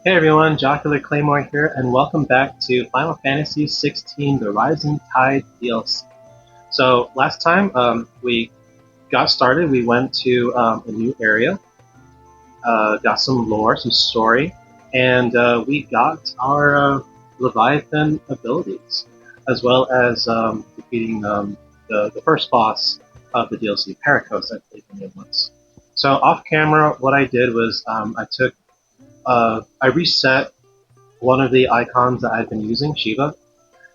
Hey everyone, Jocular Claymore here, and welcome back to Final Fantasy XVI: The Rising Tide DLC. So last time we got started, we went to a new area, got some lore, some story, and we got our Leviathan abilities, as well as defeating the first boss of the DLC, Paracos, I believe the name was. So off camera, what I did was I reset one of the icons that I've been using, Shiva,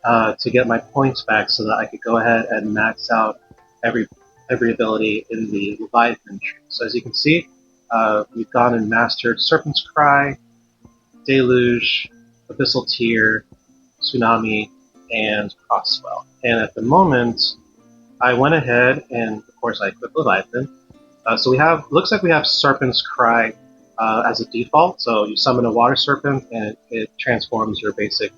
to get my points back so that I could go ahead and max out every every ability in the Leviathan tree. So as you can see, we've gone and mastered Serpent's Cry, Deluge, Abyssal Tear, Tsunami, and Crosswell. And at the moment, I went ahead and, of course, I equipped Leviathan. So we have, looks like we have Serpent's Cry as a default. So you summon a water serpent and it transforms your basic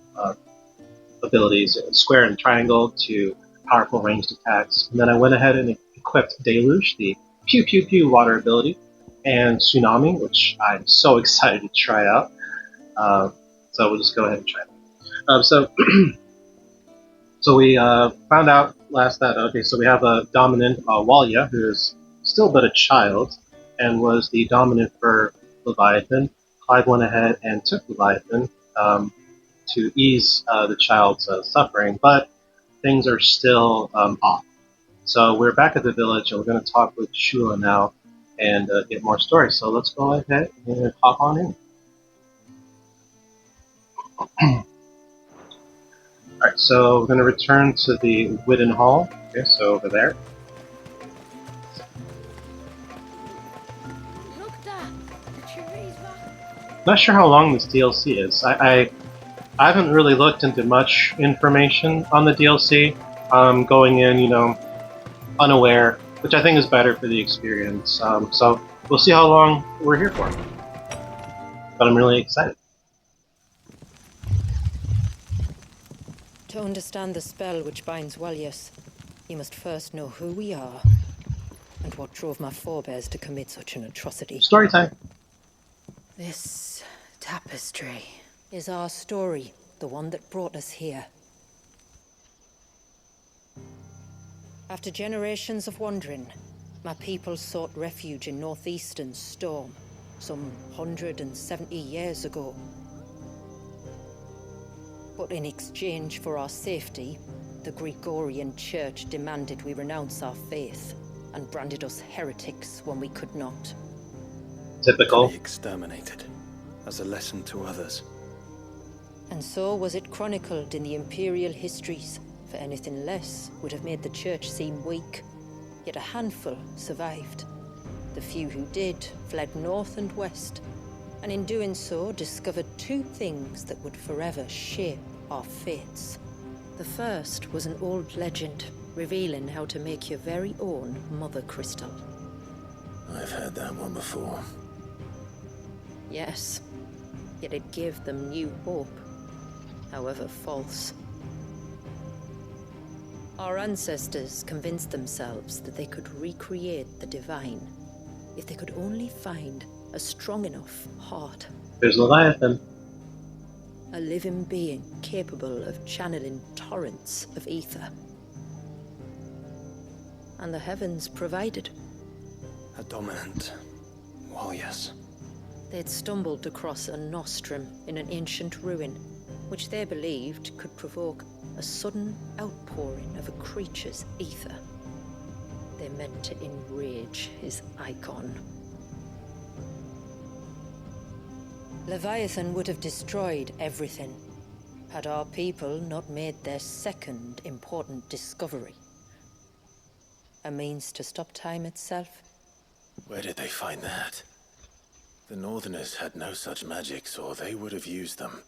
abilities, square and triangle, to powerful ranged attacks. And then I went ahead and equipped Deluge, the pew pew pew water ability, and Tsunami, which I'm so excited to try out. So we'll just go ahead and try it. So we found out last that okay, so we have a dominant Walia, who is still but a child, and was the dominant for Leviathan. Clive went ahead and took Leviathan to ease the child's suffering, but things are still off. So we're back at the village, and we're going to talk with Shula now and get more stories. So let's go ahead and hop on in. Alright, so we're going to return to the Widden Hall. Okay, so over there. Not sure how long this DLC is. I haven't really looked into much information on the DLC. Going in, unaware, which I think is better for the experience. So we'll see how long we're here for. But I'm really excited. To understand the spell which binds Walius, you must first know who we are and what drove my forebears to commit such an atrocity. Story time. This tapestry is our story, the one that brought us here. After generations of wandering, my people sought refuge in northeastern Storm, some 170 years ago. But in exchange for our safety, the Gregorian Church demanded we renounce our faith and branded us heretics when we could not. Typical. To be exterminated, as a lesson to others. And so was it chronicled in the imperial histories, for anything less would have made the Church seem weak. Yet a handful survived. The few who did fled north and west, and in doing so discovered two things that would forever shape our fates. The first was an old legend, revealing how to make your very own Mother Crystal. I've heard that one before. Yes, yet it gave them new hope, however false. Our ancestors convinced themselves that they could recreate the divine if they could only find a strong enough heart. There's Leviathan. A living being capable of channeling torrents of ether. And the heavens provided. A dominant. Well, yes. They'd stumbled across a nostrum in an ancient ruin, which they believed could provoke a sudden outpouring of a creature's ether. They meant to enrage his icon. Leviathan would have destroyed everything, had our people not made their second important discovery. A means to stop time itself. Where did they find that? The Northerners had no such magics, or they would have used them.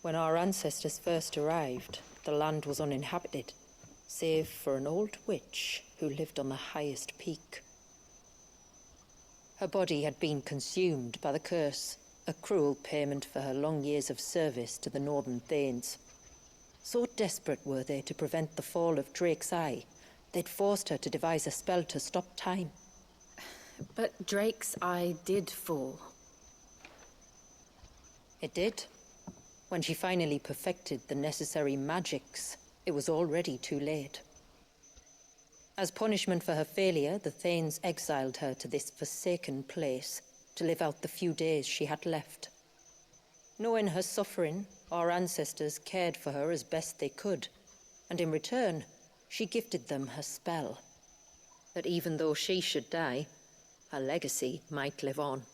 When our ancestors first arrived, the land was uninhabited, save for an old witch who lived on the highest peak. Her body had been consumed by the curse, a cruel payment for her long years of service to the Northern Thanes. So desperate were they to prevent the fall of Drake's Eye, they'd forced her to devise a spell to stop time. But Drake's Eye did fall. It did. When she finally perfected the necessary magics, it was already too late. As punishment for her failure, the Thanes exiled her to this forsaken place to live out the few days she had left. Knowing her suffering, our ancestors cared for her as best they could, and in return, she gifted them her spell. That even though she should die, her legacy might live on.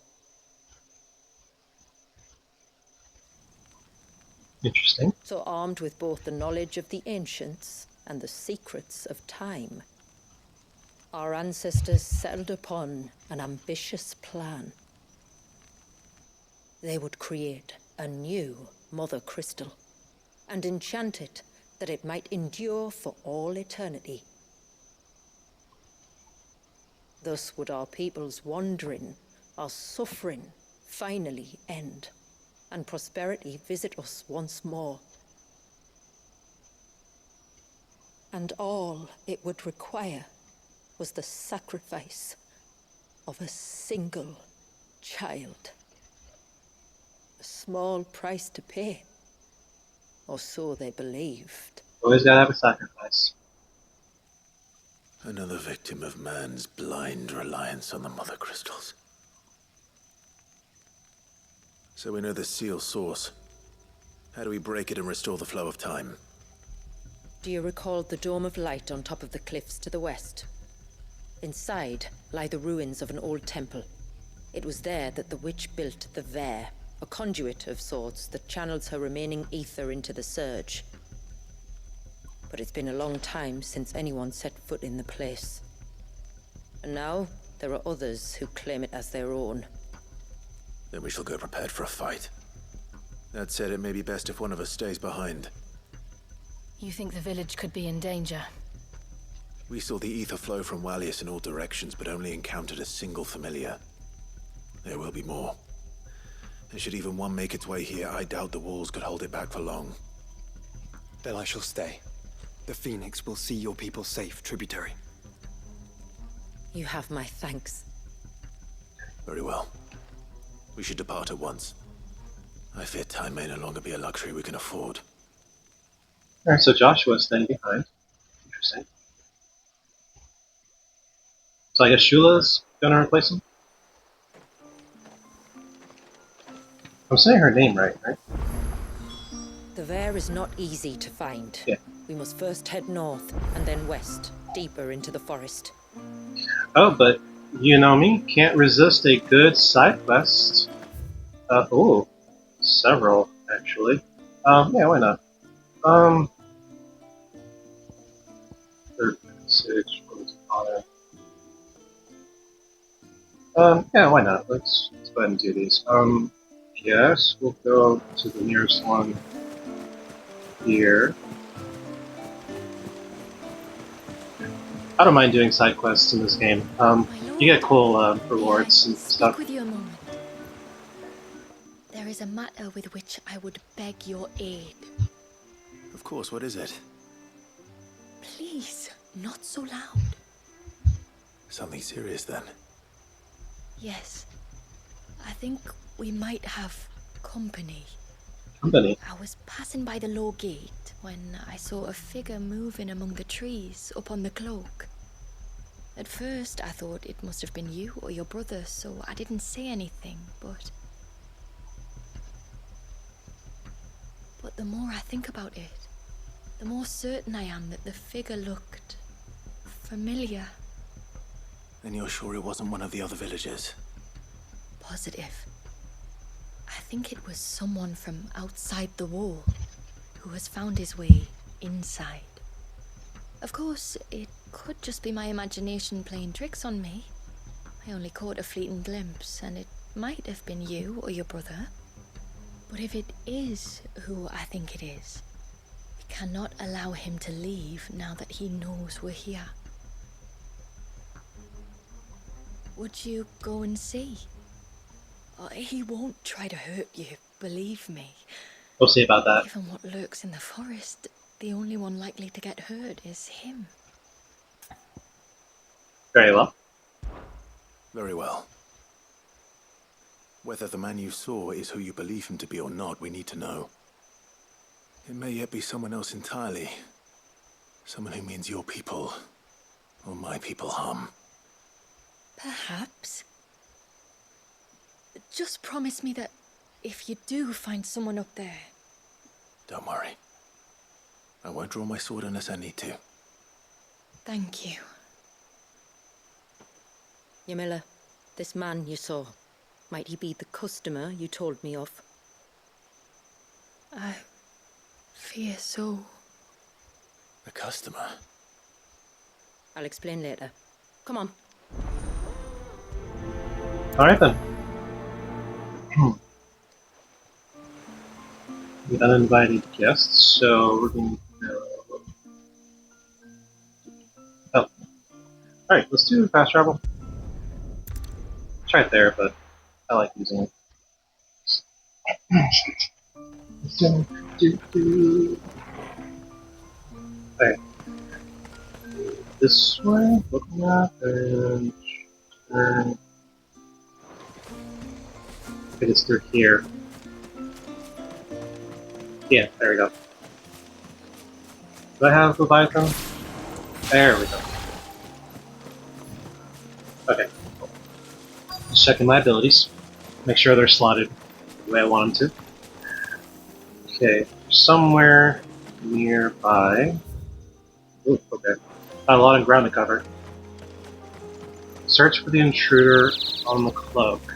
Interesting. So armed with both the knowledge of the ancients and the secrets of time, our ancestors settled upon an ambitious plan. They would create a new Mother Crystal, and enchant it that it might endure for all eternity. Thus would our people's wandering, our suffering, finally end, and prosperity visit us once more. And all it would require was the sacrifice of a single child. A small price to pay, or so they believed. Always gotta have a sacrifice. Another victim of man's blind reliance on the Mother Crystals. So we know the seal's source. How do we break it and restore the flow of time? Do you recall the dome of light on top of the cliffs to the west? Inside lie the ruins of an old temple. It was there that the witch built the Vare, a conduit of sorts that channels her remaining ether into the surge. But it's been a long time since anyone set foot in the place. And now, there are others who claim it as their own. Then we shall go prepared for a fight. That said, it may be best if one of us stays behind. You think the village could be in danger? We saw the ether flow from Wallius in all directions, but only encountered a single familiar. There will be more. And should even one make its way here, I doubt the walls could hold it back for long. Then I shall stay. The Phoenix will see your people safe, tributary. You have my thanks. Very well. We should depart at once. I fear time may no longer be a luxury we can afford. Alright, so Joshua's staying behind. Interesting. So I guess Shula's gonna replace him? I'm saying her name right? The Vare is not easy to find. Yeah. We must first head north, and then west, deeper into the forest. Oh, but you know me, can't resist a good side quest. Oh, several, actually. Yeah, why not? 36, honor. Yeah, why not? Let's go ahead and do these. Yes, we'll go to the nearest one here. I don't mind doing side quests in this game. You get cool rewards and stuff. Speak with you a moment. There is a matter with which I would beg your aid. Of course, what is it? Please, not so loud. Something serious then? Yes. I think we might have company. Company? I was passing by the low gate when I saw a figure moving among the trees up on the cloak. At first, I thought it must have been you or your brother, so I didn't say anything, but the more I think about it, the more certain I am that the figure looked familiar. Then you're sure it wasn't one of the other villagers? Positive. I think it was someone from outside the wall who has found his way inside. Of course, it could just be my imagination playing tricks on me. I only caught a fleeting glimpse, and it might have been you or your brother. But if it is who I think it is, we cannot allow him to leave now that he knows we're here. Would you go and see? He won't try to hurt you, believe me. We'll see about that. Given what lurks in the forest, the only one likely to get hurt is him. Very well. Very well. Whether the man you saw is who you believe him to be or not, we need to know. It may yet be someone else entirely. Someone who means your people, or my people, harm. Perhaps. Just promise me that if you do find someone up there... Don't worry. I won't draw my sword unless I need to. Thank you. Ymilla, this man you saw, might he be the customer you told me of? I fear so. The customer? I'll explain later. Come on. Alright then. With uninvited guests, so we're going to go. Oh. Alright, let's do fast travel. Try it there, but I like using it. Okay. This way, looking at, and turn. I think it's through here. Yeah, there we go. Do I have Leviathan? There we go. Okay. Just checking my abilities. Make sure they're slotted the way I want them to. Okay, somewhere nearby. Ooh, okay. Got a lot of ground to cover. Search for the intruder on the cloak.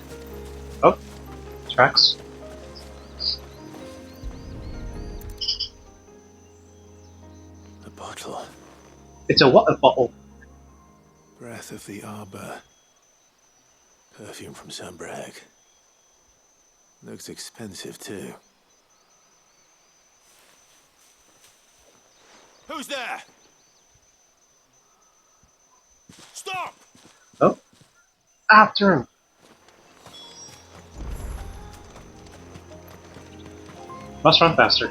Oh, tracks. A bottle. It's a what? A bottle. Breath of the Arbor. Perfume from Tonberry. Looks expensive too. Who's there? Stop! Oh, after him. Must run faster.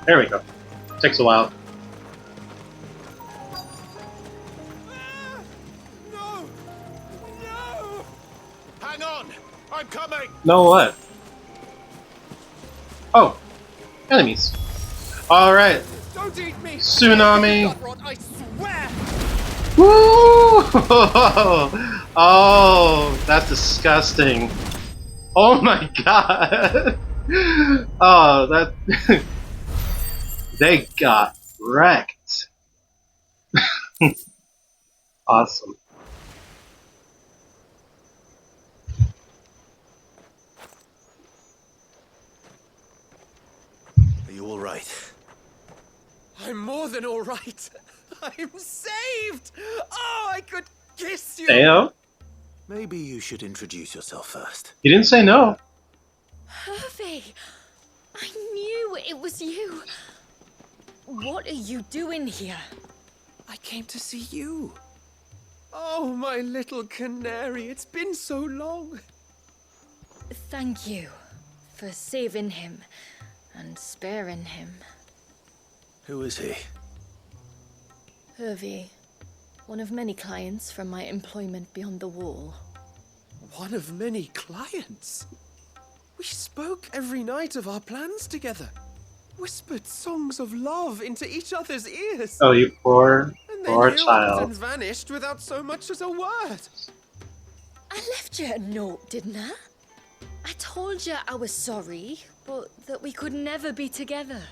There we go. Takes a while. No! No! Hang on! I'm coming! No what? Oh, enemies. All right. Don't eat me! Tsunami. Godrod, I swear! Woo! Oh, that's disgusting. Oh my god. Oh, that. They got wrecked. Awesome. Are you all right? I'm more than all right. I'm saved! Oh, I could kiss you! Ayo? Maybe you should introduce yourself first. He didn't say no. Hervey! I knew it was you. What are you doing here? I came to see you. Oh, my little canary, it's been so long. Thank you for saving him and sparing him. Who is he? Hervey, one of many clients from my employment beyond the wall. One of many clients. We spoke every night of our plans together. Whispered songs of love into each other's ears. Oh, you poor, And then poor you child. up and vanished without so much as a word. I left you a note, didn't I? I told you I was sorry, but that we could never be together.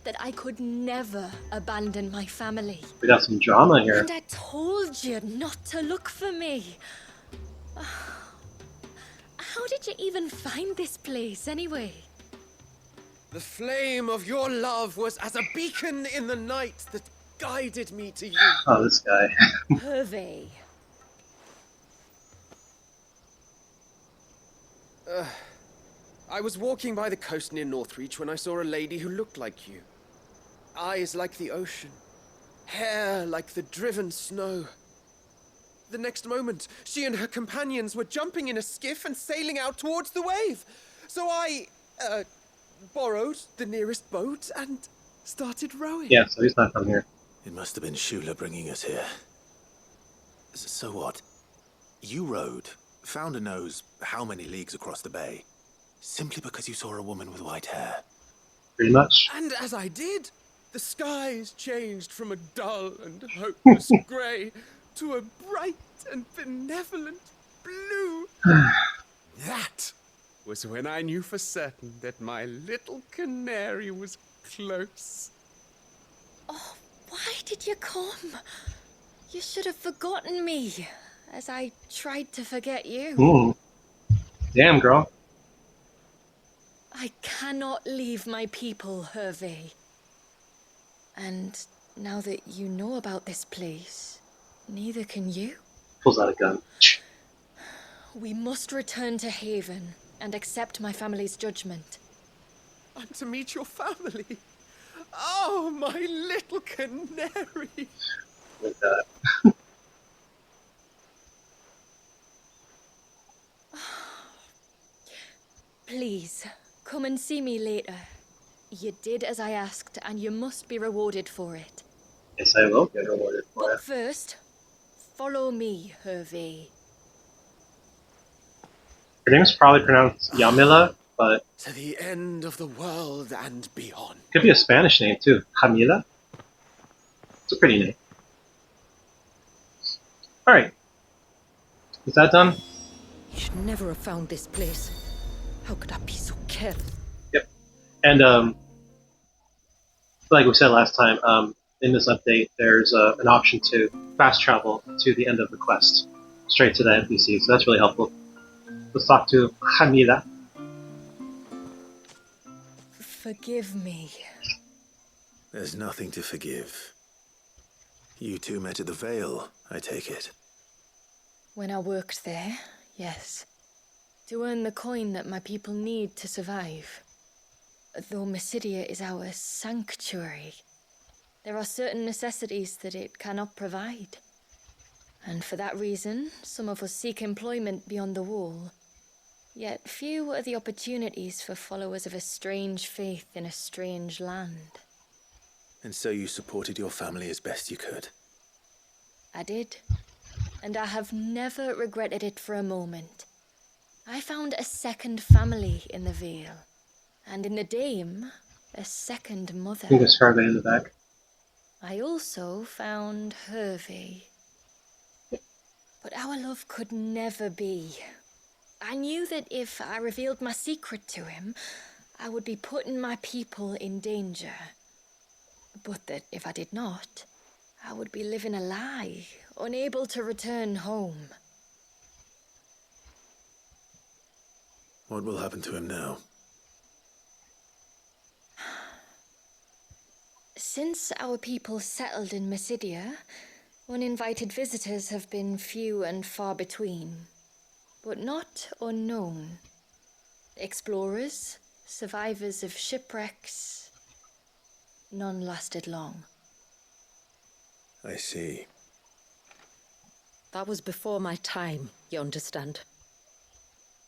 That I could never abandon my family. We got some drama here. And I told you not to look for me. How did you even find this place, anyway? The flame of your love was as a beacon in the night that guided me to you. Oh, this guy. Hervey. I was walking by the coast near Northreach when I saw a lady who looked like you. Eyes like the ocean. Hair like the driven snow. The next moment, she and her companions were jumping in a skiff and sailing out towards the wave. So I, borrowed the nearest boat and started rowing. Yeah, so he's not from here. It must have been Shula bringing us here. So what? You rode, founder knows how many leagues across the bay, simply because you saw a woman with white hair. Pretty much. And as I did, the skies changed from a dull and hopeless grey to a bright and benevolent blue. That was when I knew for certain that my little canary was close. Oh, why did you come? You should have forgotten me, as I tried to forget you. Mm. Damn, girl. I cannot leave my people, Hervé. And now that you know about this place, neither can you. Pulls out a gun. We must return to Haven and accept my family's judgment. I'm to meet your family. Oh, my little canary. Like Please, come and see me later. You did as I asked, and you must be rewarded for it. Yes, I will get rewarded for But it. first, follow me, Hervé. Her name is probably pronounced Yamila, but To the end of the world and beyond. could be a Spanish name too. Jamila. It's a pretty name. Alright. Is that done? You should never have found this place. How could I be so careless? Yep. And like we said last time, in this update, there's an option to fast travel to the end of the quest, straight to the NPC. So that's really helpful. Let's talk to Jamila. Forgive me. There's nothing to forgive. You two met at the Vale, I take it. When I worked there, yes. To earn the coin that my people need to survive. Though Mysidia is our sanctuary, there are certain necessities that it cannot provide. And for that reason, some of us seek employment beyond the wall. Yet few are the opportunities for followers of a strange faith in a strange land. And so you supported your family as best you could. I did. And I have never regretted it for a moment. I found a second family in the Vale. And in the Dame, a second mother. I think there's Hervé in the back. I also found Hervé. But our love could never be. I knew that if I revealed my secret to him, I would be putting my people in danger. But that if I did not, I would be living a lie, unable to return home. What will happen to him now? Since our people settled in Mysidia, uninvited visitors have been few and far between, but not unknown. Explorers, survivors of shipwrecks, none lasted long. I see. That was before my time, you understand?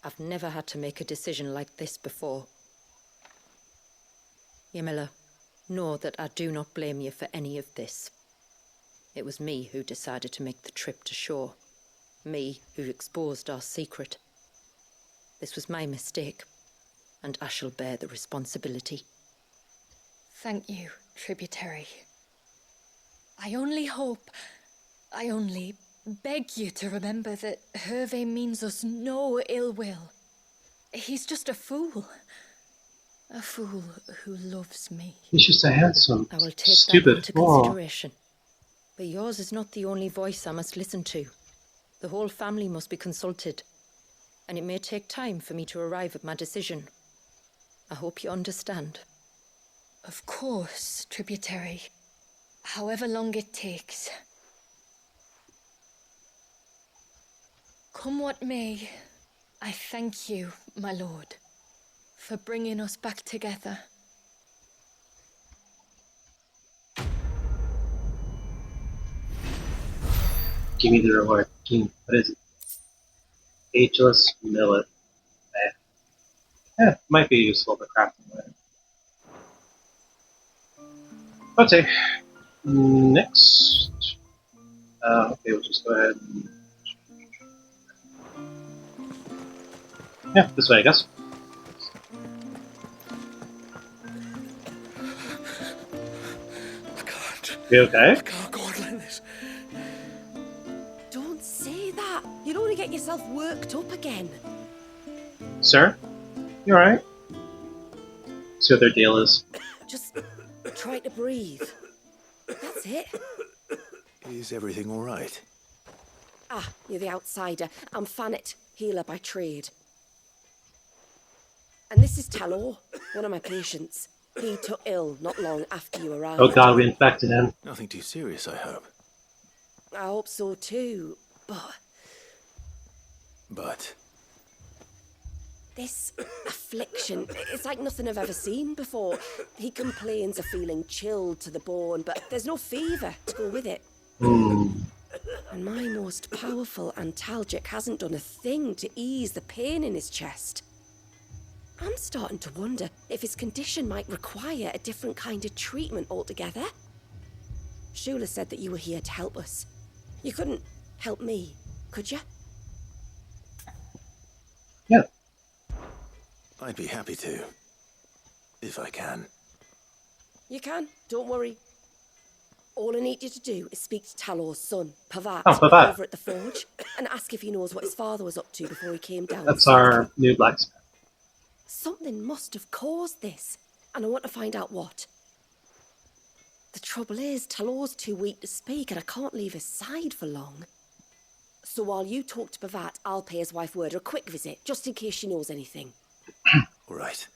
I've never had to make a decision like this before. Yamila, know that I do not blame you for any of this. It was me who decided to make the trip to shore. Me who exposed our secret. This was my mistake, and I shall bear the responsibility. Thank you, tributary. I only beg you to remember that Hervé means us no ill will. He's just a fool. A fool who loves me. He's just a handsome, I will take stupid. that into consideration. But yours is not the only voice I must listen to. The whole family must be consulted. And it may take time for me to arrive at my decision. I hope you understand. Of course, tributary. However long it takes. Come what may, I thank you, my lord, for bringing us back together. Give me the reward. What is it? Ageless millet. Might be useful for crafting later. Okay. Next. Okay, we'll just go ahead and Yeah, this way, I guess. I can't. You okay? I can't go on like this. Don't say that. You'll only get yourself worked up again. Sir? You alright? See what their deal is. Just try to breathe. That's it. Is everything all right? Ah, you're the outsider. I'm Fannet, healer by trade. And this is Talor, one of my patients. He took ill not long after you arrived. Oh god, we infected him. Nothing too serious, I hope. I hope so too, but But this affliction, it's like nothing I've ever seen before. He complains of feeling chilled to the bone, but there's no fever to go with it. And my most powerful antalgic hasn't done a thing to ease the pain in his chest. I'm starting to wonder if his condition might require a different kind of treatment altogether. Shula said that you were here to help us. You couldn't help me, could you? Yeah. I'd be happy to. If I can. You can, don't worry. All I need you to do is speak to Talor's son, Pavat, Oh, Pavat. over at the forge, and ask if he knows what his father was up to before he came down. That's our new blacksmith. Something must have caused this, and I want to find out what. The trouble is, Talor's too weak to speak, and I can't leave his side for long. So while you talk to Pavat, I'll pay his wife word a quick visit, just in case she knows anything. All right.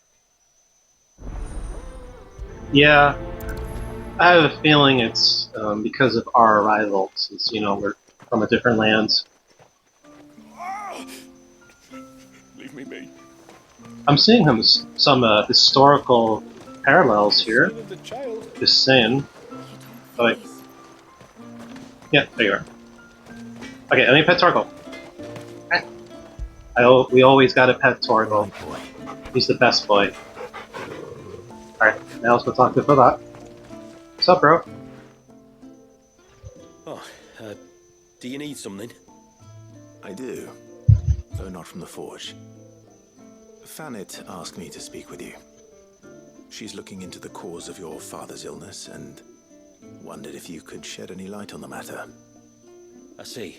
Yeah, I have a feeling it's because of our arrival, since, you know, we're from a different land. Leave me be. I'm seeing some historical parallels here. Son of the child. Just saying. Oh, wait. Yeah, there you are. Okay, let me pet Torgal. We always gotta pet Torgal. Right, boy. He's the best boy. Alright, now let's go talk to Pavat. What's up, bro? Oh, do you need something? I do. Though not from the forge. Fannet asked me to speak with you. She's looking into the cause of your father's illness and wondered if you could shed any light on the matter. I see.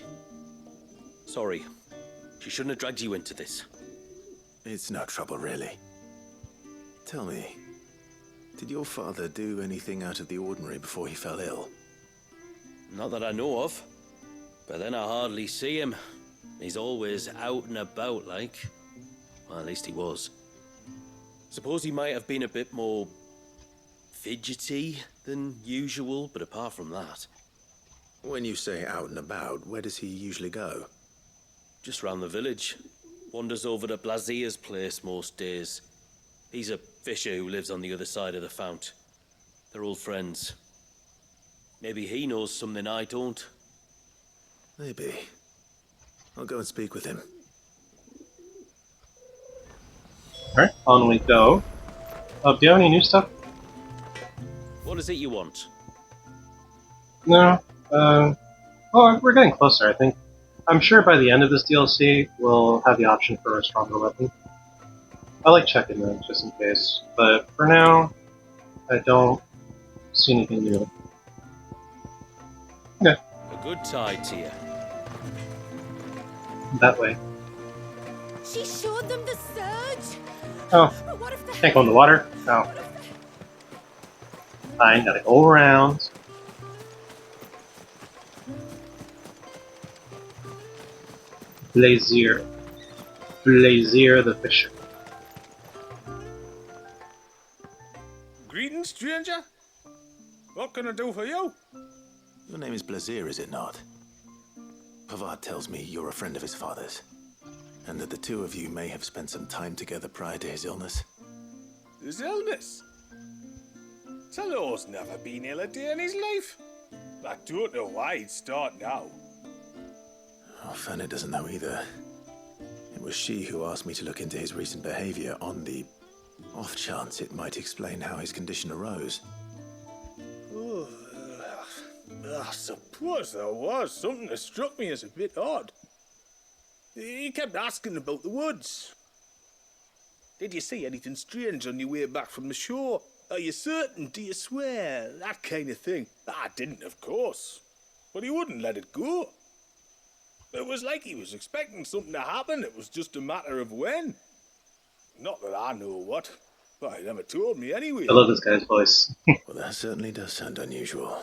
Sorry. She shouldn't have dragged you into this. It's no trouble, really. Tell me, did your father do anything out of the ordinary before he fell ill? Not that I know of. But then I hardly see him. He's always out and about, like. Well, at least he was. Suppose he might have been a bit more fidgety than usual, but apart from that, When you say out and about, where does he usually go? just round the village. Wanders over to Blazier's place most days. He's a fisher who lives on the other side of the fount. They're old friends. Maybe he knows something I don't. Maybe. I'll go and speak with him. Alright, on we go. Do you have any new stuff? What is it you want? No. Oh, we're getting closer, I think. I'm sure by the end of this DLC, we'll have the option for a stronger weapon. I like checking them, just in case. But for now, I don't see anything new. Okay, A good tide to you. that way. She showed them the surge! Oh, But what if the can't go in the water? No. Fine, gotta go around. Blazier. Blazier the fisher. Greetings, stranger. What can I do for you? Your name is Blazier, is it not? Pavat tells me you're a friend of his father's, and that the two of you may have spent some time together prior to his illness. His illness? Talor's never been ill a day in his life. I don't know why he'd start now. Oh, Fanny doesn't know either. It was she who asked me to look into his recent behavior on the off chance it might explain how his condition arose. Oh, I suppose there was something that struck me as a bit odd. He kept asking about the woods. Did you see anything strange on your way back from the shore? Are you certain? Do you swear? That kind of thing. I didn't, of course. But he wouldn't let it go. It was like he was expecting something to happen. It was just a matter of when. Not that I know what. But he never told me anyway. I love this guy's voice. Well, that certainly does sound unusual.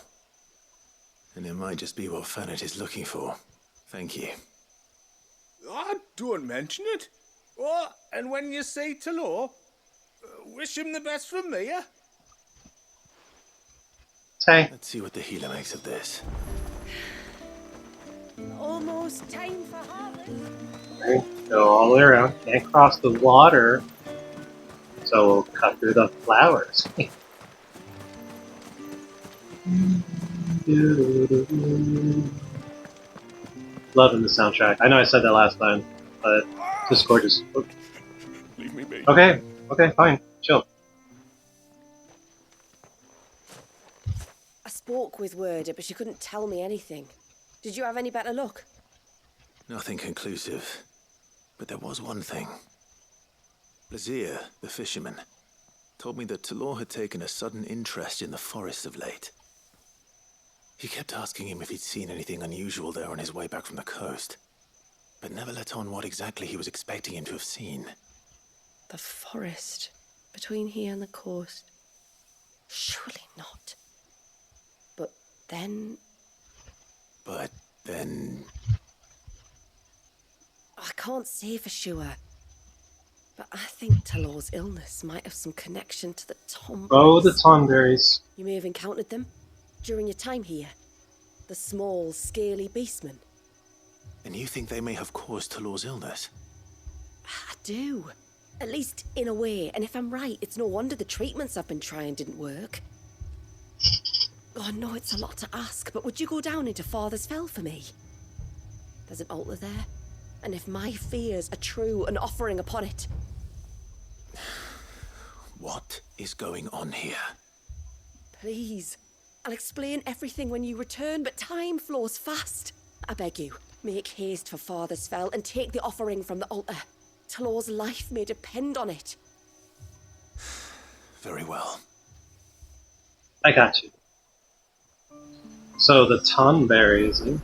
And it might just be what Fanet is looking for. Thank you. Ah, don't mention it. Oh, and when you see Talor, wish him the best from me, yeah? Hey. Let's see what the healer makes of this. Almost time for harvest. Right, go all the way around. Can't cross the water. So we'll cut through the flowers. Loving the soundtrack. I know I said that last time, but it's just gorgeous. Leave me be. Okay, fine. Chill. I spoke with Werder, but she couldn't tell me anything. Did you have any better luck? Nothing conclusive. But there was one thing. Blazier, the fisherman, told me that Talor had taken a sudden interest in the forest of late. He kept asking him if he'd seen anything unusual there on his way back from the coast, but never let on what exactly he was expecting him to have seen. The forest between here and the coast. Surely not. But then... I can't say for sure. But I think Talor's illness might have some connection to the Tonberries. Oh, the Tonberries. You may have encountered them during your time here. The small, scaly beastmen. And you think they may have caused Talor's illness? I do. At least in a way. And if I'm right, it's no wonder the treatments I've been trying didn't work. Oh, no, it's a lot to ask, but would you go down into Father's Fell for me? There's an altar there. And if my fears are true, an offering upon it. What is going on here? Please. I'll explain everything when you return, but time flows fast. I beg you, make haste for Father's Fell and take the offering from the altar. Talor's life may depend on it. Very well. I got you. So the Tonberries,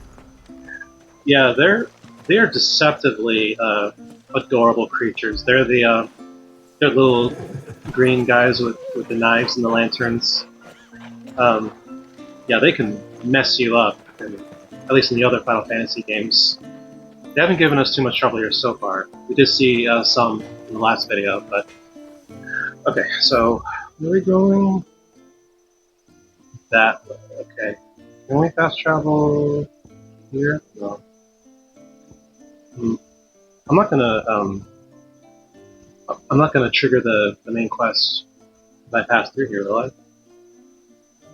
yeah, they're deceptively adorable creatures. They're the they're little green guys with the knives and the lanterns. Yeah, they can mess you up. And at least in the other Final Fantasy games, they haven't given us too much trouble here so far. We did see some in the last video, but okay. So where are we going? That way. Okay. Can we fast travel here? No. I'm not gonna trigger the main quest if I pass through here, will I?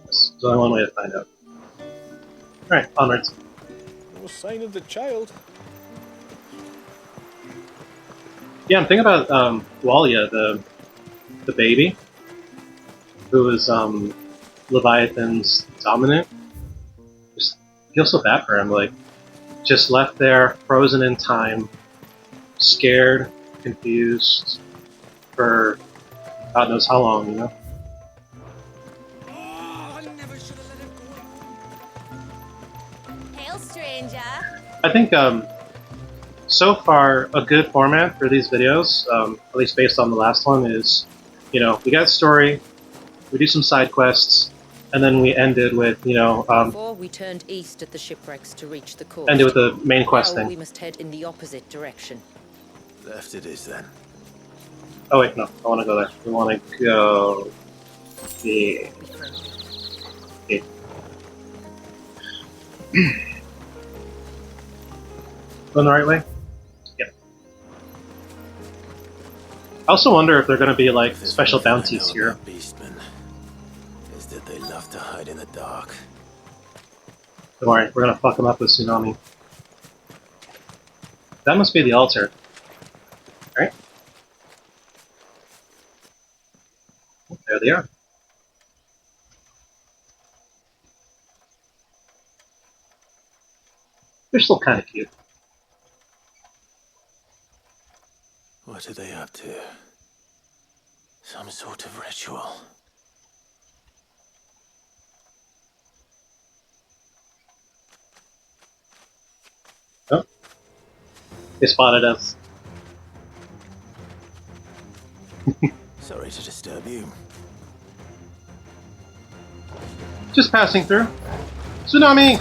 There's only one way to find out. Alright, onwards. No sign of the child. Yeah, I'm thinking about Walia, the baby, who was Leviathan's dominant. Just feel so bad for him, like just left there, frozen in time, scared, confused, for God knows how long, you know? Oh, I never should have let him go. Hail, stranger. I think so far a good format for these videos, at least based on the last one, is, you know, we got a story, we do some side quests, and then we ended with, you know, Before we turned east at the shipwrecks to reach the coast. ended with the main quest Now thing. we must head in the opposite direction. Left it is then. Oh wait, no, I want to go there. We want to go the. Okay. Going the right way? Yeah. I also wonder if they're going to be like If there's special one thing I bounties know here. about beastmen, is that they love to hide in the dark. Don't worry, we're going to fuck them up with tsunami. That must be the altar. Right? There they are. They're still kind of cute. What are they up to? Some sort of ritual. Oh, they spotted us. Sorry to disturb you. Just passing through. Tsunami!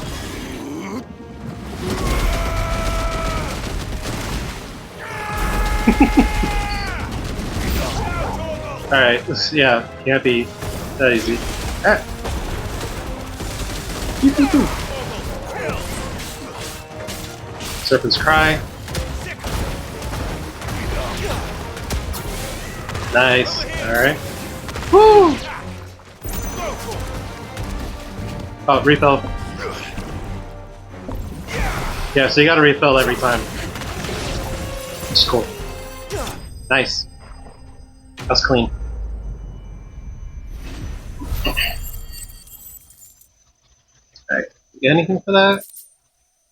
Alright, yeah, can't be that easy. Ah. Serpent's Cry. Nice, alright. Woo! Oh, refill. Yeah, so you gotta refill every time. It's cool. Nice. That's clean. Alright, get anything for that?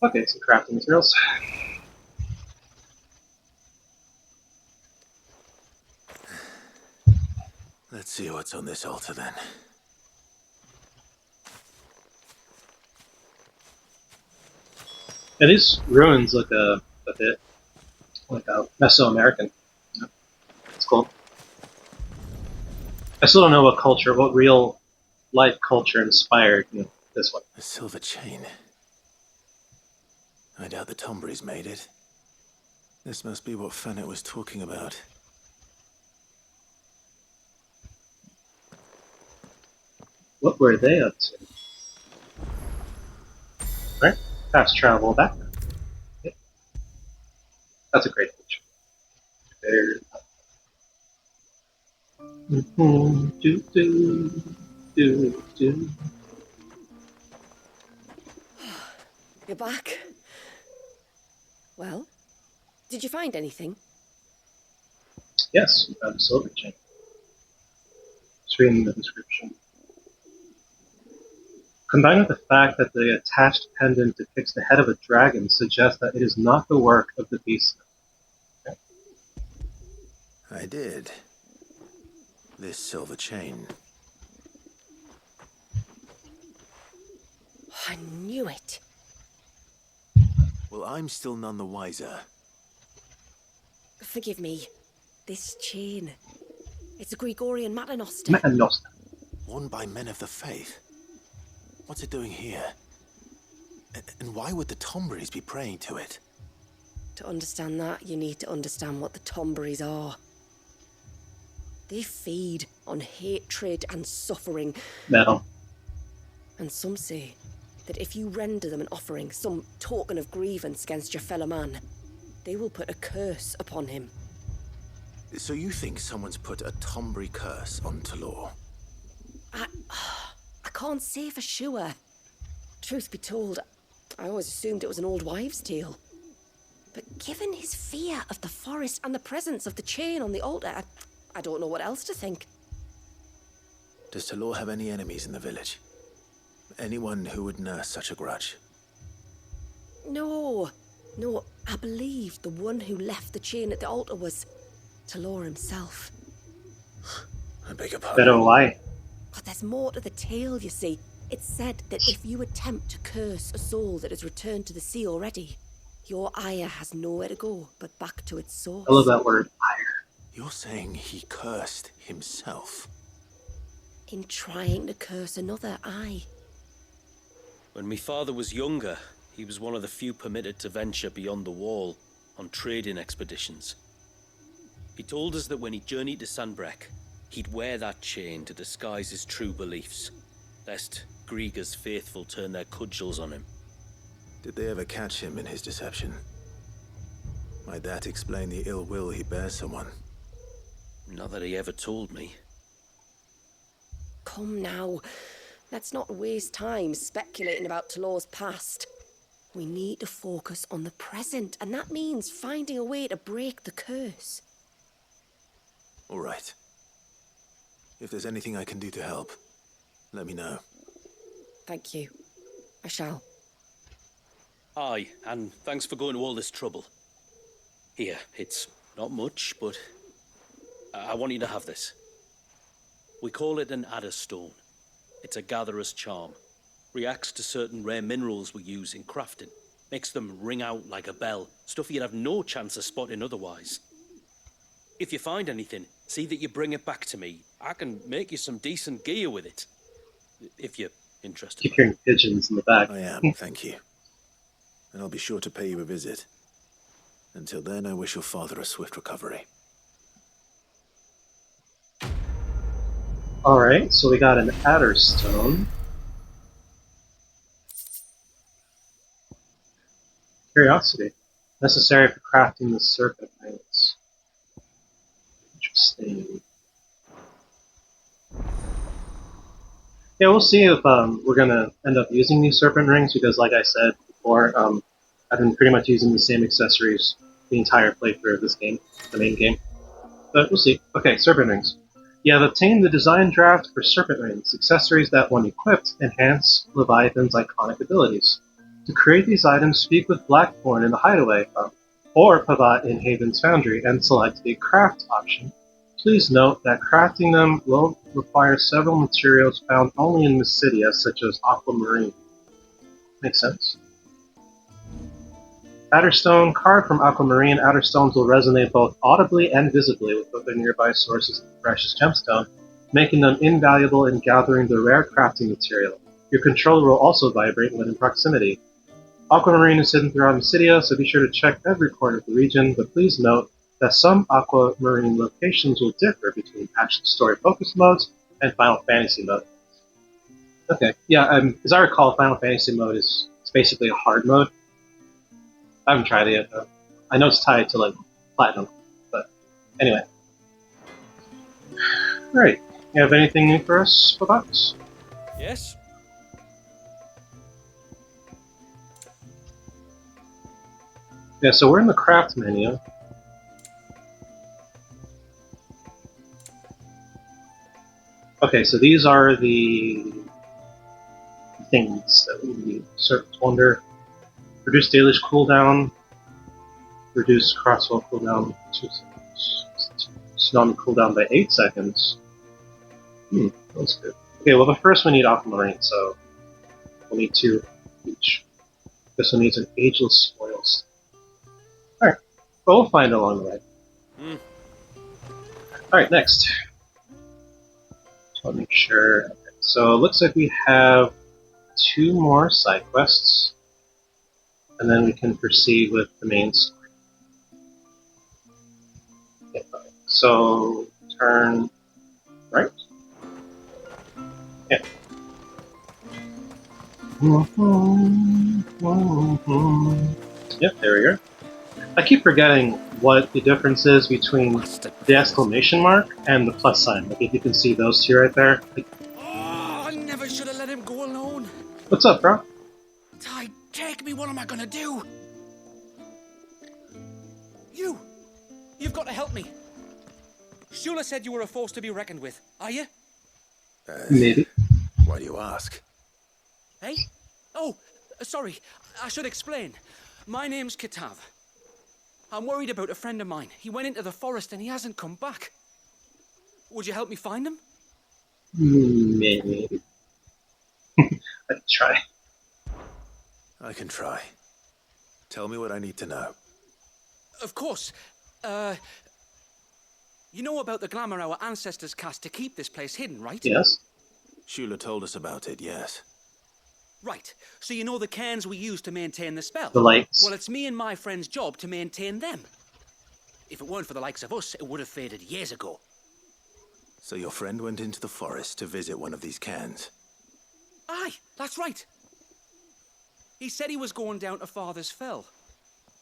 Okay, some crafting materials. Let's see what's on this altar then. Yeah, these ruins look a bit like a Mesoamerican. Yeah, it's cool. I still don't know what real life culture inspired this one. A silver chain. I doubt the Tonberrys made it. This must be what Fennec was talking about. What were they up to? Right? Fast travel back. Yep. That's a great picture. There. Do, do, do, do. You're back. Well, did you find anything? Yes, we found a silver chain. It's reading the description. Combined with the fact that the attached pendant depicts the head of a dragon suggests that it is not the work of the beast. Okay. I did. This silver chain. I knew it. Well, I'm still none the wiser. Forgive me. This chain. It's a Gregorian Maternoster. Maternoster. Worn by men of the faith. What's it doing here? And why would the Tonberrys be praying to it? To understand that, you need to understand what the Tonberrys are. They feed on hatred and suffering. Metal. And some say that if you render them an offering, some token of grievance against your fellow man, they will put a curse upon him. So you think someone's put a Tonberry curse on Talor? I can't say for sure. Truth be told, I always assumed it was an old wives' tale. But given his fear of the forest and the presence of the chain on the altar, I don't know what else to think. Does Talor have any enemies in the village? Anyone who would nurse such a grudge? No, I believe the one who left the chain at the altar was Talor himself. I beg your Better pardon. lie. But there's more to the tale, you see. It's said that if you attempt to curse a soul that has returned to the sea already, your ire has nowhere to go but back to its source. I love that word, ire. You're saying he cursed himself? In trying to curse another, aye. When my father was younger, he was one of the few permitted to venture beyond the wall on trading expeditions. He told us that when he journeyed to Sanbreque, he'd wear that chain to disguise his true beliefs, lest Griega's faithful turn their cudgels on him. Did they ever catch him in his deception? Might that explain the ill will he bears someone? Not that he ever told me. Come now, let's not waste time speculating about Talor's past. We need to focus on the present, and that means finding a way to break the curse. All right. If there's anything I can do to help, let me know. Thank you. I shall. Aye, and thanks for going to all this trouble. Here, it's not much, but I want you to have this. We call it an adder stone. It's a gatherer's charm. Reacts to certain rare minerals we use in crafting. Makes them ring out like a bell. Stuff you'd have no chance of spotting otherwise. If you find anything, see that you bring it back to me. I can make you some decent gear with it. If you're interested. Keep hearing pigeons in the back. I am, thank you. And I'll be sure to pay you a visit. Until then, I wish your father a swift recovery. Alright, so we got an adder stone. Curiosity. Necessary for crafting the serpent rings. Interesting. Yeah, we'll see if we're going to end up using these serpent rings, because like I said before, I've been pretty much using the same accessories the entire playthrough of this game, the main game. But we'll see. Okay, serpent rings. You have obtained the design draft for serpent rings, accessories that, when equipped, enhance Leviathan's iconic abilities. To create these items, speak with Blackthorn in the Hideaway, or Pavat in Haven's Foundry, and select the craft option. Please note that crafting them will require several materials found only in Mysidia, such as aquamarine. Makes sense. Adderstone. Carved from aquamarine, adderstones will resonate both audibly and visibly with other nearby sources of precious gemstone, making them invaluable in gathering the rare crafting material. Your controller will also vibrate when in proximity. Aquamarine is hidden throughout Mysidia, so be sure to check every corner of the region, but please note that some aquamarine locations will differ between action story focus modes and Final Fantasy mode. Okay, yeah, as I recall, Final Fantasy mode is basically a hard mode. I haven't tried it yet, though. I know it's tied to, like, Platinum, but anyway. Alright, you have anything new for us, Bobox? Yes? Yeah, so we're in the craft menu. Okay, so these are the things that we need. Serpent's Wonder. Reduce damage cooldown. Reduce crossbow cooldown 2 seconds. Tsunami cooldown by 8 seconds. That's good. Okay, well, the first we need aquamarine, so we'll need 2 each. This one needs an ageless spoils. Alright, but we'll find it along the way. Alright, next. Just want to make sure. Okay, so it looks like we have 2 more side quests, and then we can proceed with the main story. Okay, so turn right. Yeah. Yep, there we go. I keep forgetting what the difference is between the exclamation mark and the plus sign. Like, if you can see those two right there. Like, Oh, I never should have let him go alone. what's up, bro? Ty, take me. What am I gonna do? You've got to help me. Shula said you were a force to be reckoned with. Are you? Maybe. Why do you ask? Hey? Oh, sorry. I should explain. My name's Kitav. I'm worried about a friend of mine. He went into the forest and he hasn't come back. Would you help me find him? Maybe. I'd try. I can try. Tell me what I need to know. Of course. You know about the glamour our ancestors cast to keep this place hidden, right? Yes. Shula told us about it, yes. Right. So you know the cairns we use to maintain the spell? The lights. Well, it's me and my friend's job to maintain them. If it weren't for the likes of us, it would have faded years ago. So your friend went into the forest to visit one of these cairns? Aye, that's right. He said he was going down to Father's Fell.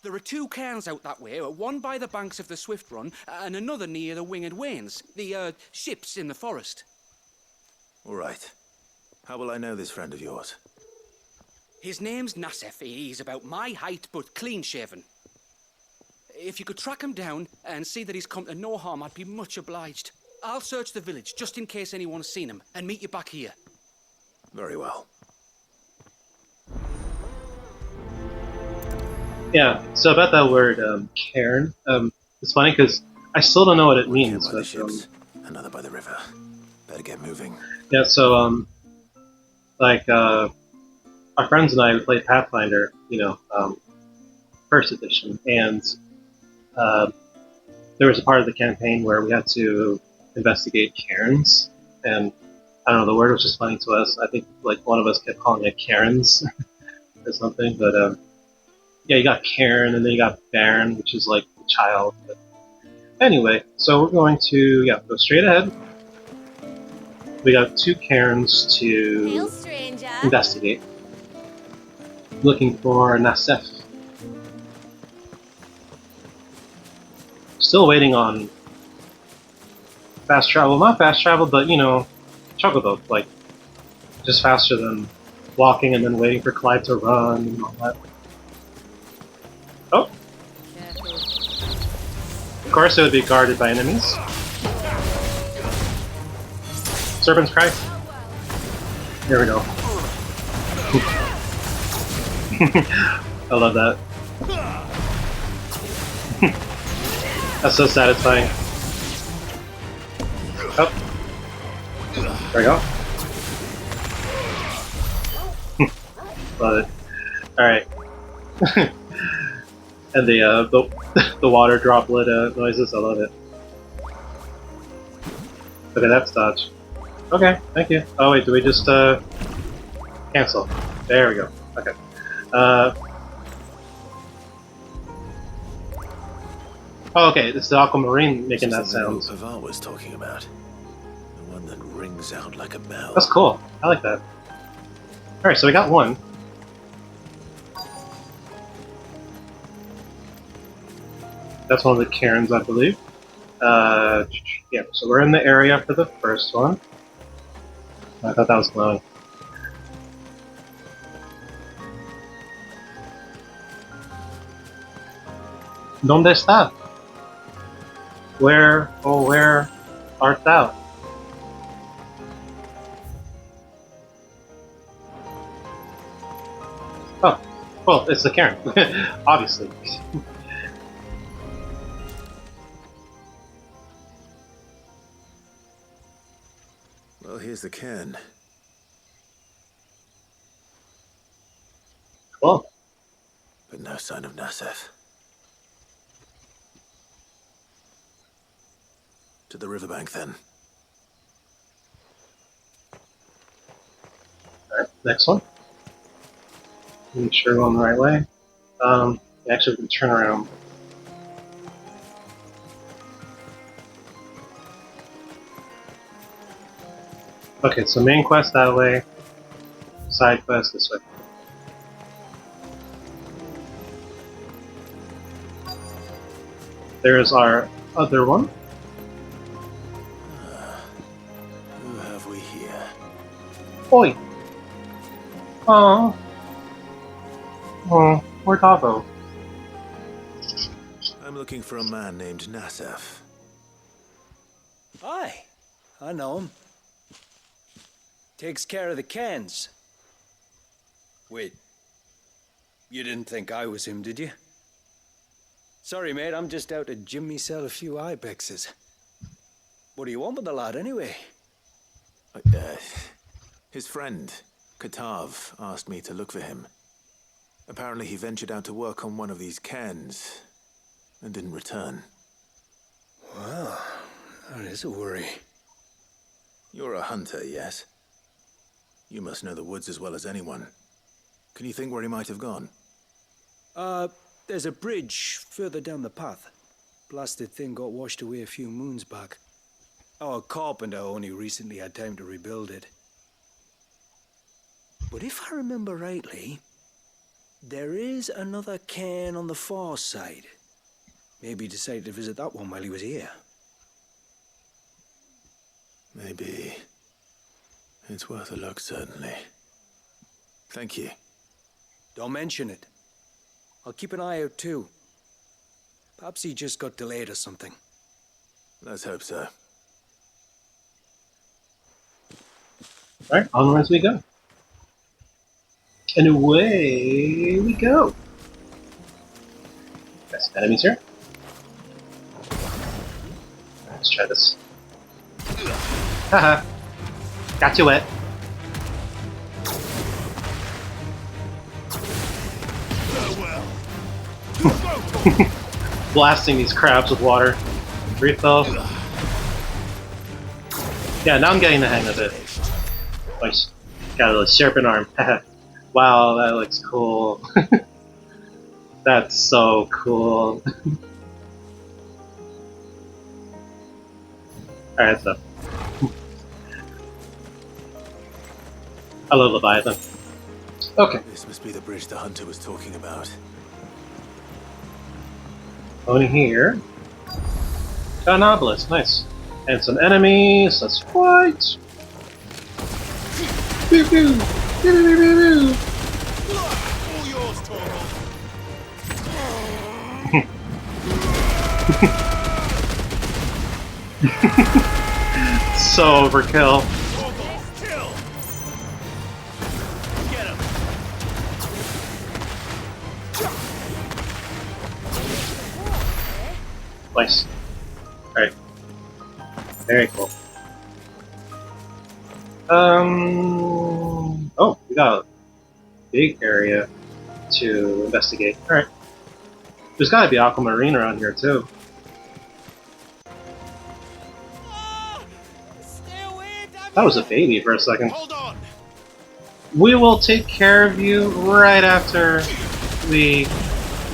There are 2 cairns out that way, one by the banks of the Swift Run, and another near the Winged Wains, the, ships in the forest. All right. How will I know this friend of yours? His name's Nassef. He's about my height, but clean-shaven. If you could track him down and see that he's come to no harm, I'd be much obliged. I'll search the village, just in case anyone's seen him, and meet you back here. Very well. Yeah, so about that word, cairn, it's funny because I still don't know what it One here means, by the but ships, another by the river. Better get moving. Yeah, so, like, our friends and I played Pathfinder, first edition, and uh, there was a part of the campaign where we had to investigate cairns, and I don't know, the word was just funny to us. I think like one of us kept calling it Karens or something, but yeah, you got Karen, and then you got Baron, which is like the child. But anyway, so we're going to go straight ahead. We got 2 cairns to Hail, stranger. investigate. Looking for Nasef. Still waiting on fast travel. Not fast travel, but chocobo. Like, just faster than walking and then waiting for Clyde to run and all that. Oh! Of course it would be guarded by enemies. Serpent's Cry. There we go. I love that. That's so satisfying. Oh. There we go. Love it. Alright. And the water droplet noises, I love it. Okay, that's dodge. Okay, thank you. Oh wait, do we just cancel? There we go. Okay. Oh, okay, it's the aquamarine making that sound. Pavar was talking about. The one that rings out like a bell. That's cool. I like that. Alright, so we got one. That's one of the cairns, I believe. Yeah, so we're in the area for the first one. I thought that was glowing. ¿Dónde está? Where, oh where art thou? Oh, well, it's the cairn, obviously. Well, here's the cairn. Cool. But no sign of Nasef. To the riverbank, then. Alright, next one. Make sure we're going the right way. Actually, we can turn around. Okay, so main quest that way, side quest this way. There's our other one. Who have we here? Oi! Aww. Oh, where's Tavo? I'm looking for a man named Nasef. Aye, I know him. Takes care of the cans. Wait, you didn't think I was him, did you? Sorry, mate, I'm just out to gym myself a few ibexes. What do you want with the lad, anyway? His friend, Katav, asked me to look for him. Apparently he ventured out to work on one of these cairns and didn't return. Well, that is a worry. You're a hunter, yes? You must know the woods as well as anyone. Can you think where he might have gone? There's a bridge further down the path. Blasted thing got washed away a few moons back. Our carpenter only recently had time to rebuild it. But if I remember rightly, there is another cairn on the far side. Maybe he decided to visit that one while he was here. Maybe. It's worth a look, certainly. Thank you. Don't mention it. I'll keep an eye out too. Perhaps he just got delayed or something. Let's hope so. Alright, onwards we go. And away we go. Got some enemies here. Let's try this. Haha. Got you wet. Blasting these crabs with water. Refill. Yeah, now I'm getting the hang of it. Nice. Got a sharpened arm. Wow, that looks cool. That's so cool. Alright, so. I love Leviathan. Okay. This must be the bridge the hunter was talking about. On here. Got an obelisk, nice. And some enemies, let's fight! Pew pew! Pew pew pew pew! All yours, Torgal. So overkill. Torgal, kill. Get him. Nice. Alright. Very cool. Oh, we got a big area to investigate. Alright. There's gotta be aquamarine around here too. That was a baby for a second. Hold on. We will take care of you right after we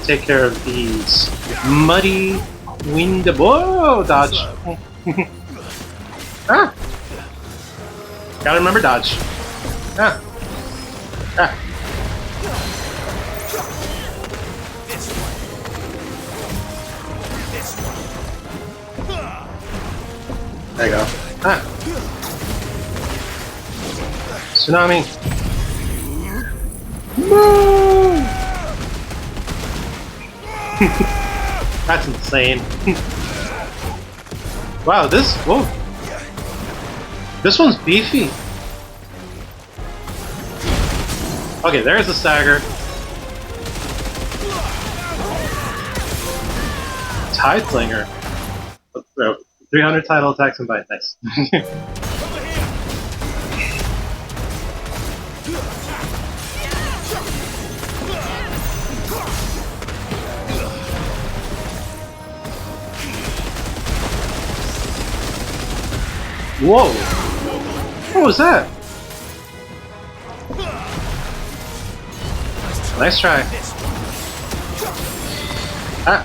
take care of these muddy wind. Whoa, dodge. Ah! Gotta remember dodge. Ah. Ah. There you go. Ah. Tsunami. Move! That's insane. Wow, this. Whoa. This one's beefy. Okay, there's the stagger. Tide Flinger. 300 tidal attacks and bite. Nice. Whoa! What was that? Nice try. Ah.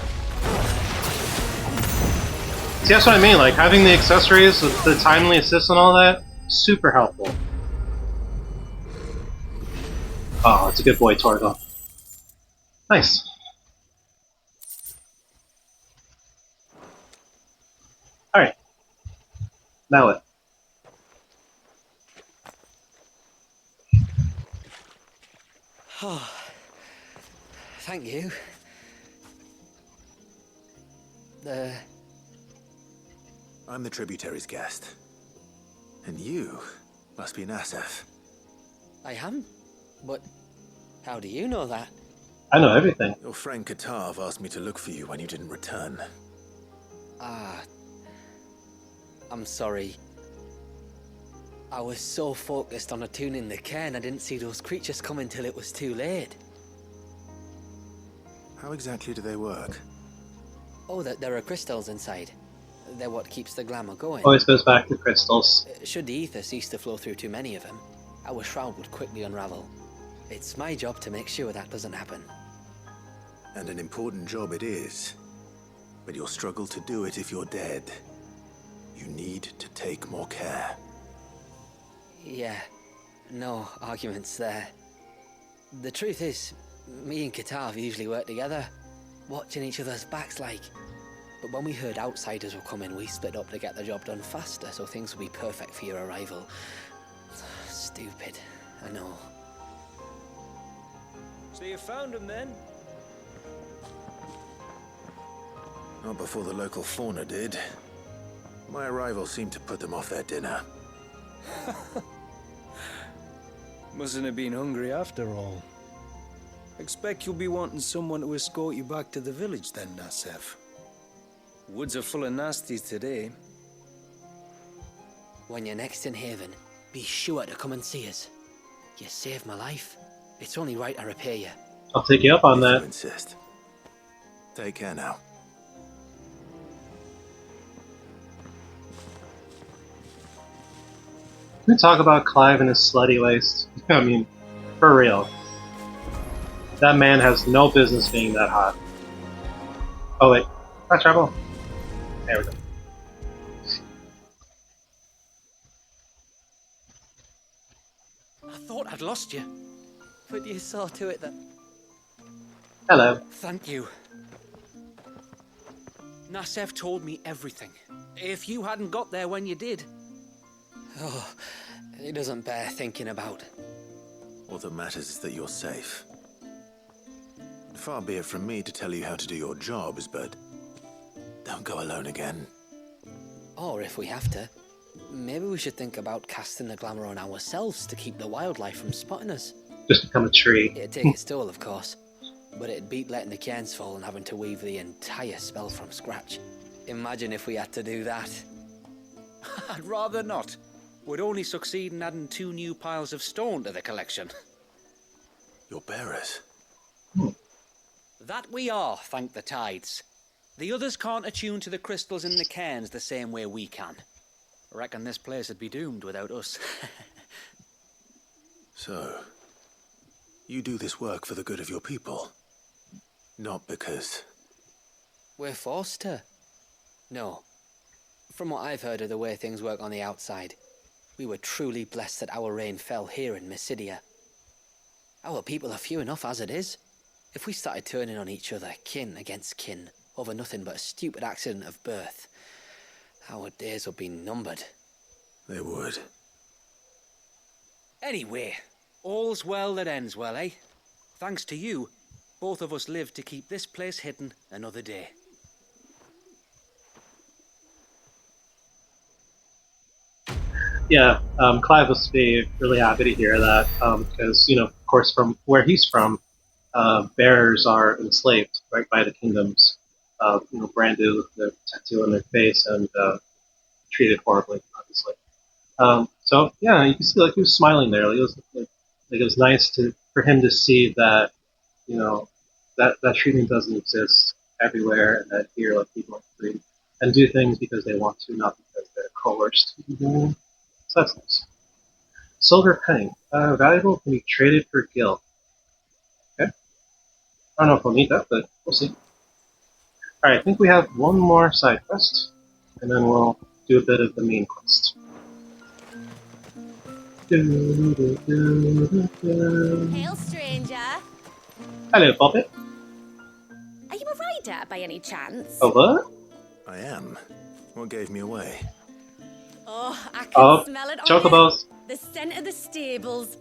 See, that's what I mean, like, having the accessories with the timely assist and all that, super helpful. Oh, it's a good boy, Torgal. Nice. Alright. Now what? Oh, thank you. I'm the tributary's guest. And you must be Nasef. I am? But how do you know that? I know everything. Your friend Katav asked me to look for you when you didn't return. Ah, I'm sorry. I was so focused on attuning the cairn, I didn't see those creatures come until it was too late. How exactly do they work? Oh, there are crystals inside. They're what keeps the glamour going. Always goes back to crystals. Should the ether cease to flow through too many of them, our shroud would quickly unravel. It's my job to make sure that doesn't happen. And an important job it is. But you'll struggle to do it if you're dead. You need to take more care. Yeah, no arguments there. The truth is, me and Katav usually work together, watching each other's backs like. But when we heard outsiders were coming, we split up to get the job done faster, so things would be perfect for your arrival. Stupid, I know. So you found him then? Not before the local fauna did. My arrival seemed to put them off their dinner. Mustn't have been hungry after all. Expect you'll be wanting someone to escort you back to the village then, Nasef. Woods are full of nasties today. When you're next in Haven, be be sure to come and see us. You saved my life. It's only right I repay you. I'll take you up on If that. you insist. Take care now. Can we talk about Clive and his slutty waist? I mean, for real. That man has no business being that hot. Oh wait, fast travel. There we go. I thought I'd lost you. But you saw to it that... Hello. Thank you. Nasev told me everything. If you hadn't got there when you did... Oh, it doesn't bear thinking about. All that matters is that you're safe. Far be it from me to tell you how to do your jobs, but don't go alone again. Or if we have to, maybe we should think about casting the glamour on ourselves to keep the wildlife from spotting us. Just become a tree. It'd take its toll, of course, but it'd beat letting the cairns fall and having to weave the entire spell from scratch. Imagine if we had to do that. I'd rather not. Would only succeed in adding 2 new piles of stone to the collection. Your bearers. That we are, thank the tides. The others can't attune to the crystals in the cairns the same way we can. Reckon this place would be doomed without us. So, you do this work for the good of your people? Not because... We're forced to. No. From what I've heard of the way things work on the outside, we were truly blessed that our rain fell here in Mysidia. Our people are few enough as it is. If we started turning on each other, kin against kin, over nothing but a stupid accident of birth, our days would be numbered. They would. Anyway, all's well that ends well, eh? Thanks to you, both of us lived to keep this place hidden another day. Yeah, Clive must be really happy to hear that because, of course, from where he's from, bearers are enslaved right by the kingdoms, branded with the tattoo on their face and treated horribly, obviously. So yeah, you can see he was smiling there. It was nice for him to see that that treatment doesn't exist everywhere, and that here people are free and do things because they want to, not because they're coerced. So that's nice. Silver penny, valuable, can be traded for gil. Okay, I don't know if we'll need that, but we'll see. All right, I think we have one more side quest, and then we'll do a bit of the main quest. Hail, stranger. Hello, Bobbit. Are you a rider by any chance? Oh, what? I am. What gave me away? Oh, I can smell it on Chocobos. you. The scent of the stables.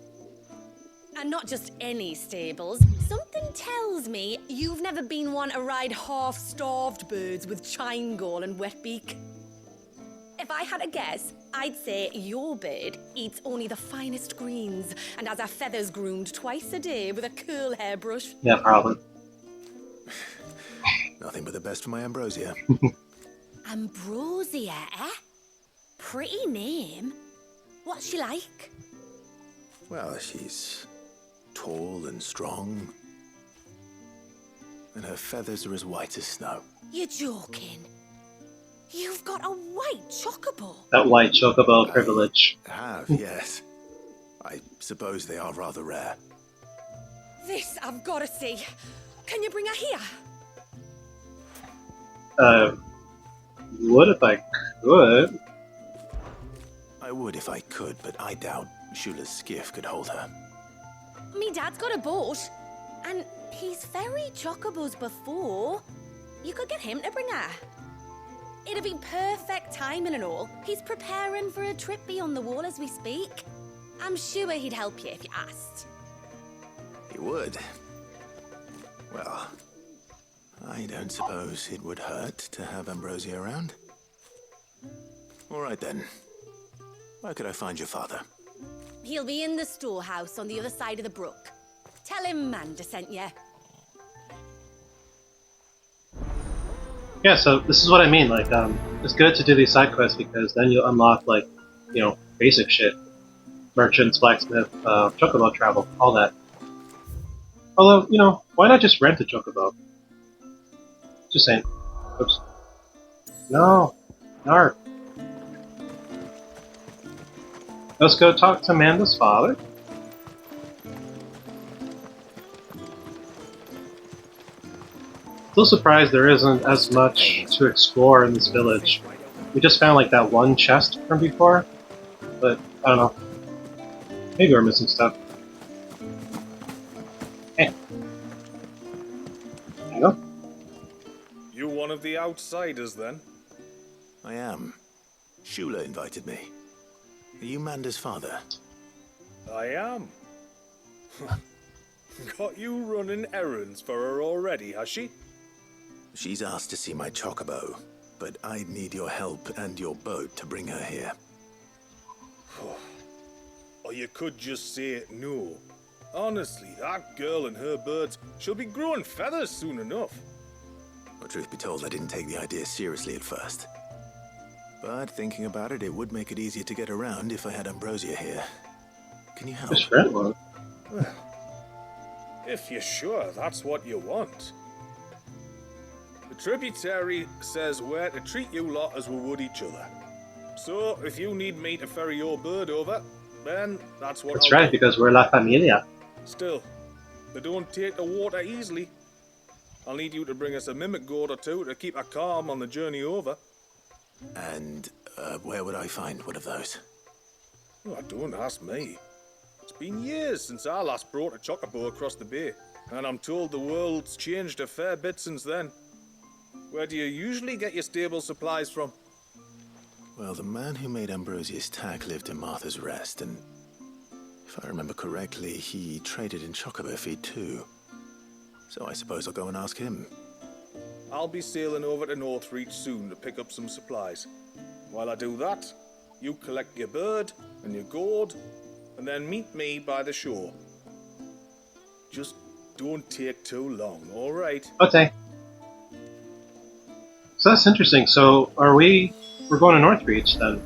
And not just any stables. Something tells me you've never been one to ride half-starved birds with chine gall and wet beak. If I had a guess, I'd say your bird eats only the finest greens and has her feathers groomed twice a day with a curl hairbrush. Yeah, probably. Nothing but the best for my ambrosia. Ambrosia, eh? Pretty name. What's she like? Well, she's tall and strong. And her feathers are as white as snow. You're joking. You've got a white chocobo. That white chocobo privilege. I have, yes. I suppose they are rather rare. This I've got to see. Can you bring her here? Would if I could. I would if I could, but I doubt Shula's skiff could hold her. Me dad's got a boat, and he's ferried chocobos before. You could get him to bring her. It'd be perfect timing and all. He's preparing for a trip beyond the wall as we speak. I'm sure he'd help you if you asked. He would. Well, I don't suppose it would hurt to have Ambrosia around. All right then. Where could I find your father? He'll be in the storehouse on the other side of the brook. Tell him Manda sent you. Yeah, so this is what I mean. It's good to do these side quests because then you unlock basic shit. merchants, blacksmith, chocobo travel, all that. Although, you know, why not just rent a chocobo? Just saying. Oops. No. Narp. Let's go talk to Amanda's father. Still surprised there isn't as much to explore in this village. We just found like that one chest from before, but I don't know. Maybe we're missing stuff. Hey. There you go. You one of the outsiders, then? I am. Shula invited me. Are you Manda's father? I am. Got you running errands for her already, has she? She's asked to see my chocobo, but I'd need your help and your boat to bring her here. Or you could just say no. Honestly, that girl and her birds, she'll be growing feathers soon enough. Well, truth be told, I didn't take the idea seriously at first. But thinking about it, it would make it easier to get around if I had Ambrosia here. Can you help? His friend was. Well, if you're sure that's what you want. The tributary says where to treat you lot as we would each other. So, if you need me to ferry your bird over, then that's what That's I'll right, do. because we're La Familia. Still, they don't take the water easily. I'll need you to bring us a mimic gourd or two to keep her calm on the journey over. And where would I find one of those? Oh, don't ask me. It's been years since I last brought a chocobo across the bay, and I'm told the world's changed a fair bit since then. Where do you usually get your stable supplies from? Well, the man who made Ambrosia's tack lived in Martha's Rest, and if I remember correctly, he traded in chocobo feed too. So I suppose I'll go and ask him. I'll be sailing over to Northreach soon to pick up some supplies. While I do that, you collect your bird and your gourd, and then meet me by the shore. Just don't take too long, all right? Okay. So that's interesting. So we're going to Northreach then?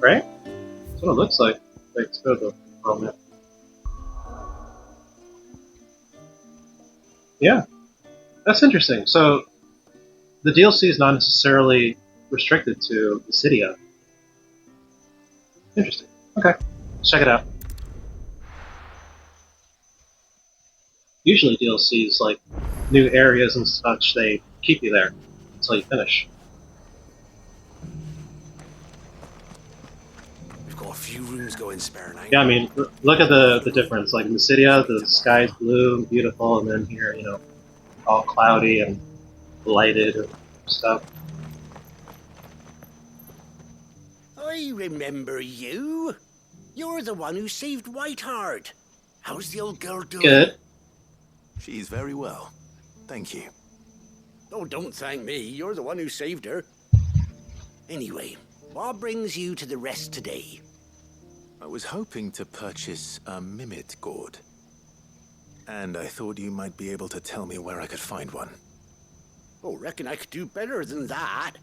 Right? That's what it looks like. Wait, let's go to the world map. Yeah. That's interesting. So the DLC is not necessarily restricted to the city of. Interesting. Okay. Let's check it out. Usually DLCs, like new areas and such, they keep you there until you finish. We've got a few rooms going spare now. Yeah, I mean, look at the difference. Like in the city, the sky's blue and beautiful, and then here, you know, all cloudy and lighted and stuff. I remember you. You're the one who saved Whiteheart. How's the old girl doing? Good. She's very well. Thank you. Oh, don't thank me. You're the one who saved her. Anyway, what brings you to the rest today? I was hoping to purchase a mimit gourd. And I thought you might be able to tell me where I could find one. Oh, reckon I could do better than that.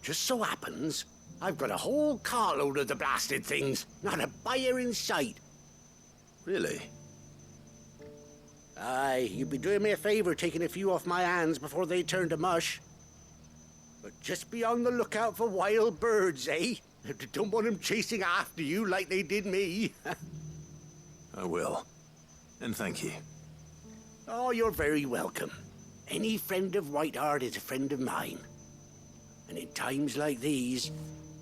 Just so happens, I've got a whole carload of the blasted things. Not a buyer in sight. Really? Aye, you'd be doing me a favor taking a few off my hands before they turn to mush. But just be on the lookout for wild birds, eh? Don't want them chasing after you like they did me. I will. And thank you. Oh, you're very welcome. Any friend of Whiteheart is a friend of mine. And in times like these,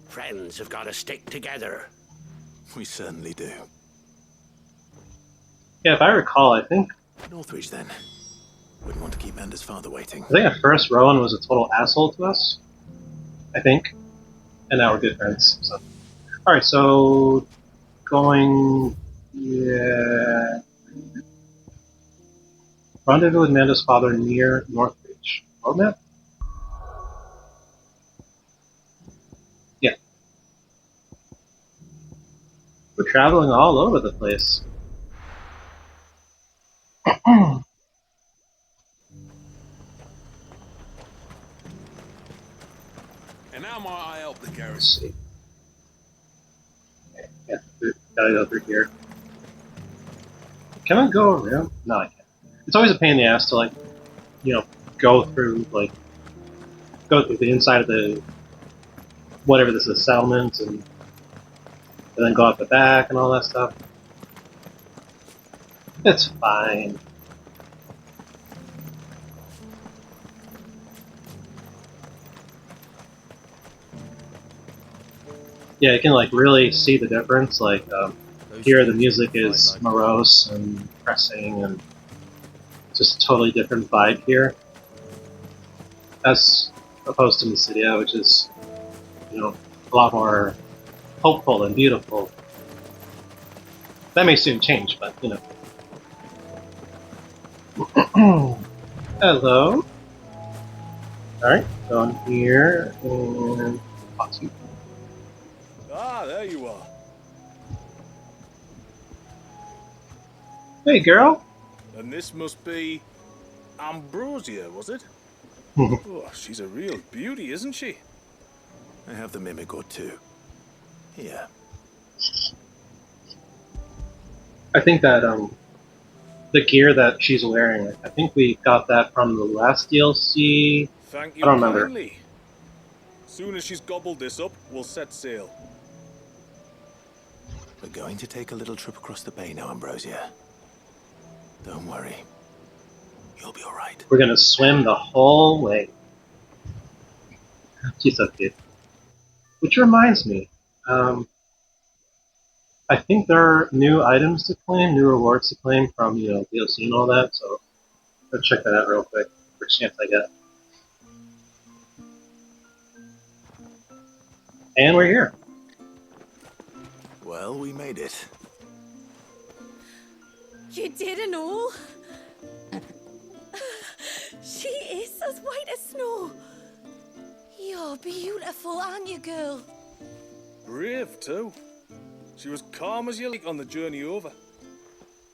friends have got to stick together. We certainly do. Yeah, if I recall, I think Northreach, then. Wouldn't want to keep Manda's father waiting. at first Rowan was a total asshole to us. I think. And now we're good friends. So. Alright, so going yeah. Rendezvous with Amanda's father near Northreach. World map? Yeah. We're traveling all over the place. And now might I help the Let's garrison? see. Gotta go through here. Can I go around? No, I can't. It's always a pain in the ass to, like, you know, go through the inside of the whatever this is, settlement, and then go out the back and all that stuff. It's fine. Yeah, you can like really see the difference. Like here, the music is morose and depressing, and just a totally different vibe here, as opposed to Mysidia, which is, you know, a lot more hopeful and beautiful. That may soon change, but you know. Hello. All right, going here and awesome. Ah, there you are. Hey, girl. And this must be Ambrosia, was it? Oh, she's a real beauty, isn't she? I have the mimic or two. Here. I think that the gear that she's wearing, I think we got that from the last DLC. Thank I you don't remember. kindly. Soon as she's gobbled this up, we'll set sail. We're going to take a little trip across the bay now, Ambrosia. Don't worry. You'll be all right. We're gonna swim the whole way. She's so cute. Which reminds me, I think there are new items to claim, new rewards to claim from, you know, DLC and all that. So let's check that out real quick. First chance I get. And we're here. Well, we made it. You didn't know? She is as white as snow. You're beautiful, aren't you, girl? Brave, too. She was calm as you like on the journey over.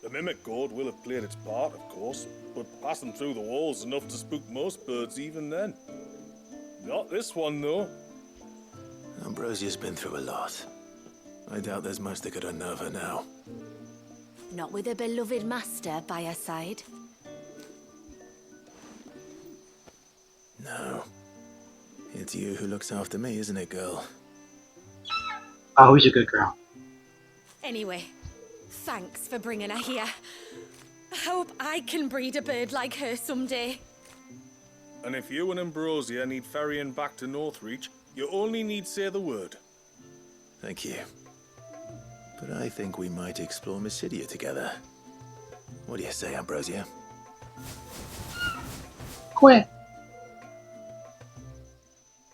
The mimic gourd will have played its part, of course, but passing through the walls is enough to spook most birds even then. Not this one, though. Ambrosia's been through a lot. I doubt there's much that could unnerve her now. Not with a beloved master by her side. No. It's you who looks after me, isn't it, girl? Oh, who's a good girl? Anyway, thanks for bringing her here. I hope I can breed a bird like her someday. And if you and Ambrosia need ferrying back to Northreach, you only need say the word. Thank you. But I think we might explore Mysidia together. What do you say, Ambrosia? Quit.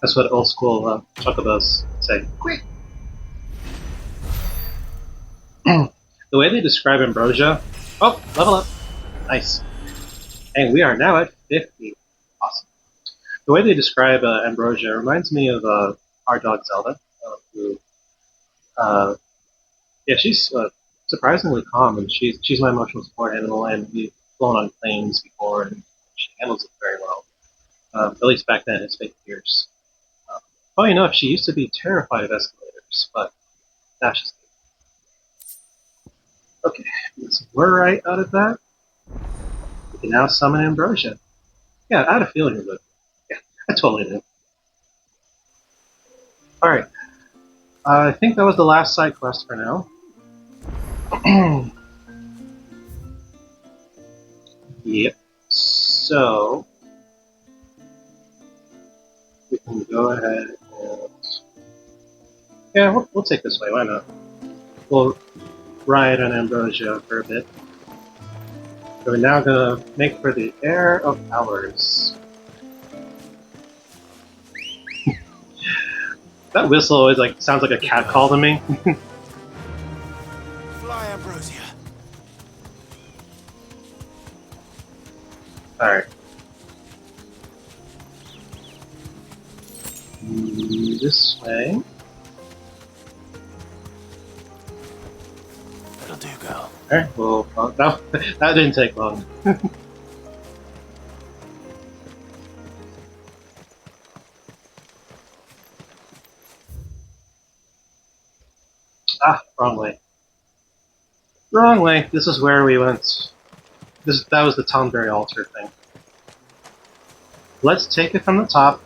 That's what old school chocobos say. Quit. The way they describe Ambrosia. Oh, level up. Nice. And we are now at 50. Awesome. The way they describe Ambrosia reminds me of our dog Zelda, who, yeah, she's surprisingly calm, and she's my emotional support animal, and we've flown on planes before, and she handles it very well. At least back then, it's been years. Funny enough, she used to be terrified of escalators, but that's just okay. So we're right out of that. We can now summon Ambrosia. Yeah, I had a feeling it would. Yeah, I totally did. Alright. I think that was the last side quest for now. Yep. So we can go ahead and yeah, we'll take this way. Why not? We'll ride on Ambrosia for a bit. So we're now gonna make for the Air of Hours. That whistle always like sounds like a cat call to me. Fly, Ambrosia. Alright. This way. That'll do, girl. Alright, well, that didn't take long. Ah, wrong way. Wrong way. This is where we went. That was the Tonberry altar thing. Let's take it from the top.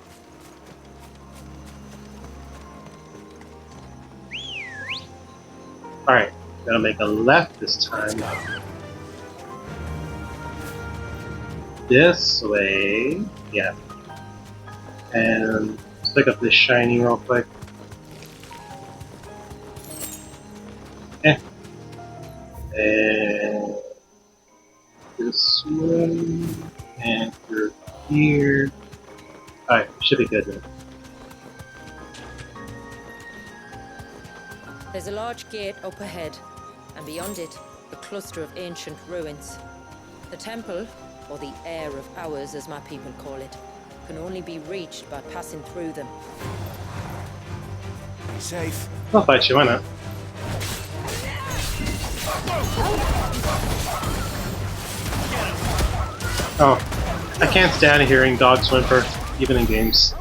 Alright, gotta make a left this time. This way. Yeah. And let's pick up this shiny real quick. Eh. And this way. And through here. Alright, should be good then. There's a large gate up ahead, and beyond it, a cluster of ancient ruins. The temple, or the Heir of Hours as my people call it, can only be reached by passing through them. Be safe. I'll fight you, why not? Oh, I can't stand hearing dogs whimper, even in games.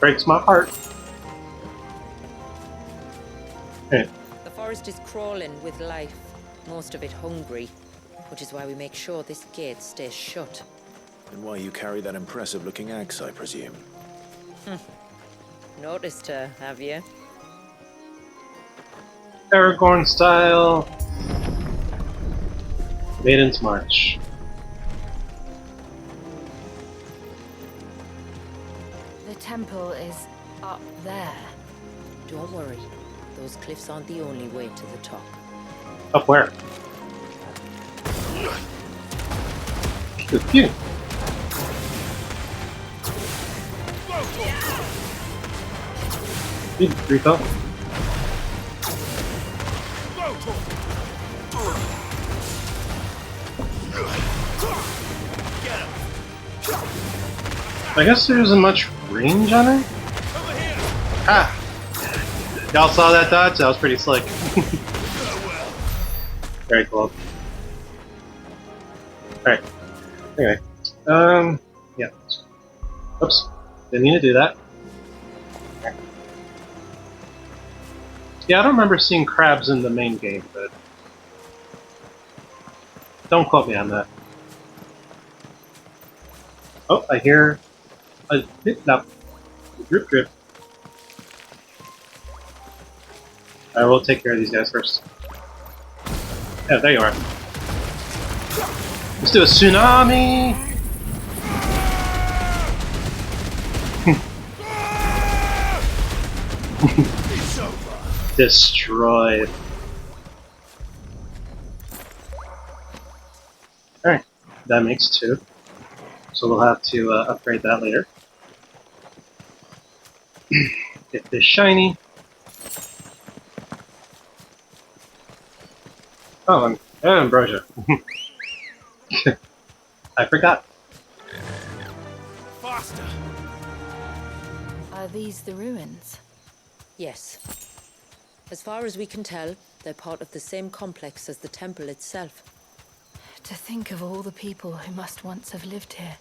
Breaks my heart. Hey. The forest is crawling with life, most of it hungry, which is why we make sure this gate stays shut. And why you carry that impressive-looking axe, I presume. Noticed her, have you? Aragorn style. Maiden's March. The temple is up there. Don't worry, those cliffs aren't the only way to the top. Up where? Pew, pew. Refill. I guess there isn't much range on it. Ah! Y'all saw that dodge? That was pretty slick. Very cool. Alright. Anyway. Yeah. Oops. Didn't mean to do that. Yeah, I don't remember seeing crabs in the main game, but don't quote me on that. Oh, I hear a flip-flop. Drip drip. Alright, we'll take care of these guys first. Yeah, there you are. Let's do a tsunami! Destroyed. Alright, that makes 2. So we'll have to upgrade that later. Get this shiny. Oh, and ambrosia. I forgot. Faster! Are these the ruins? Yes. As far as we can tell, they're part of the same complex as the temple itself. To think of all the people who must once have lived here.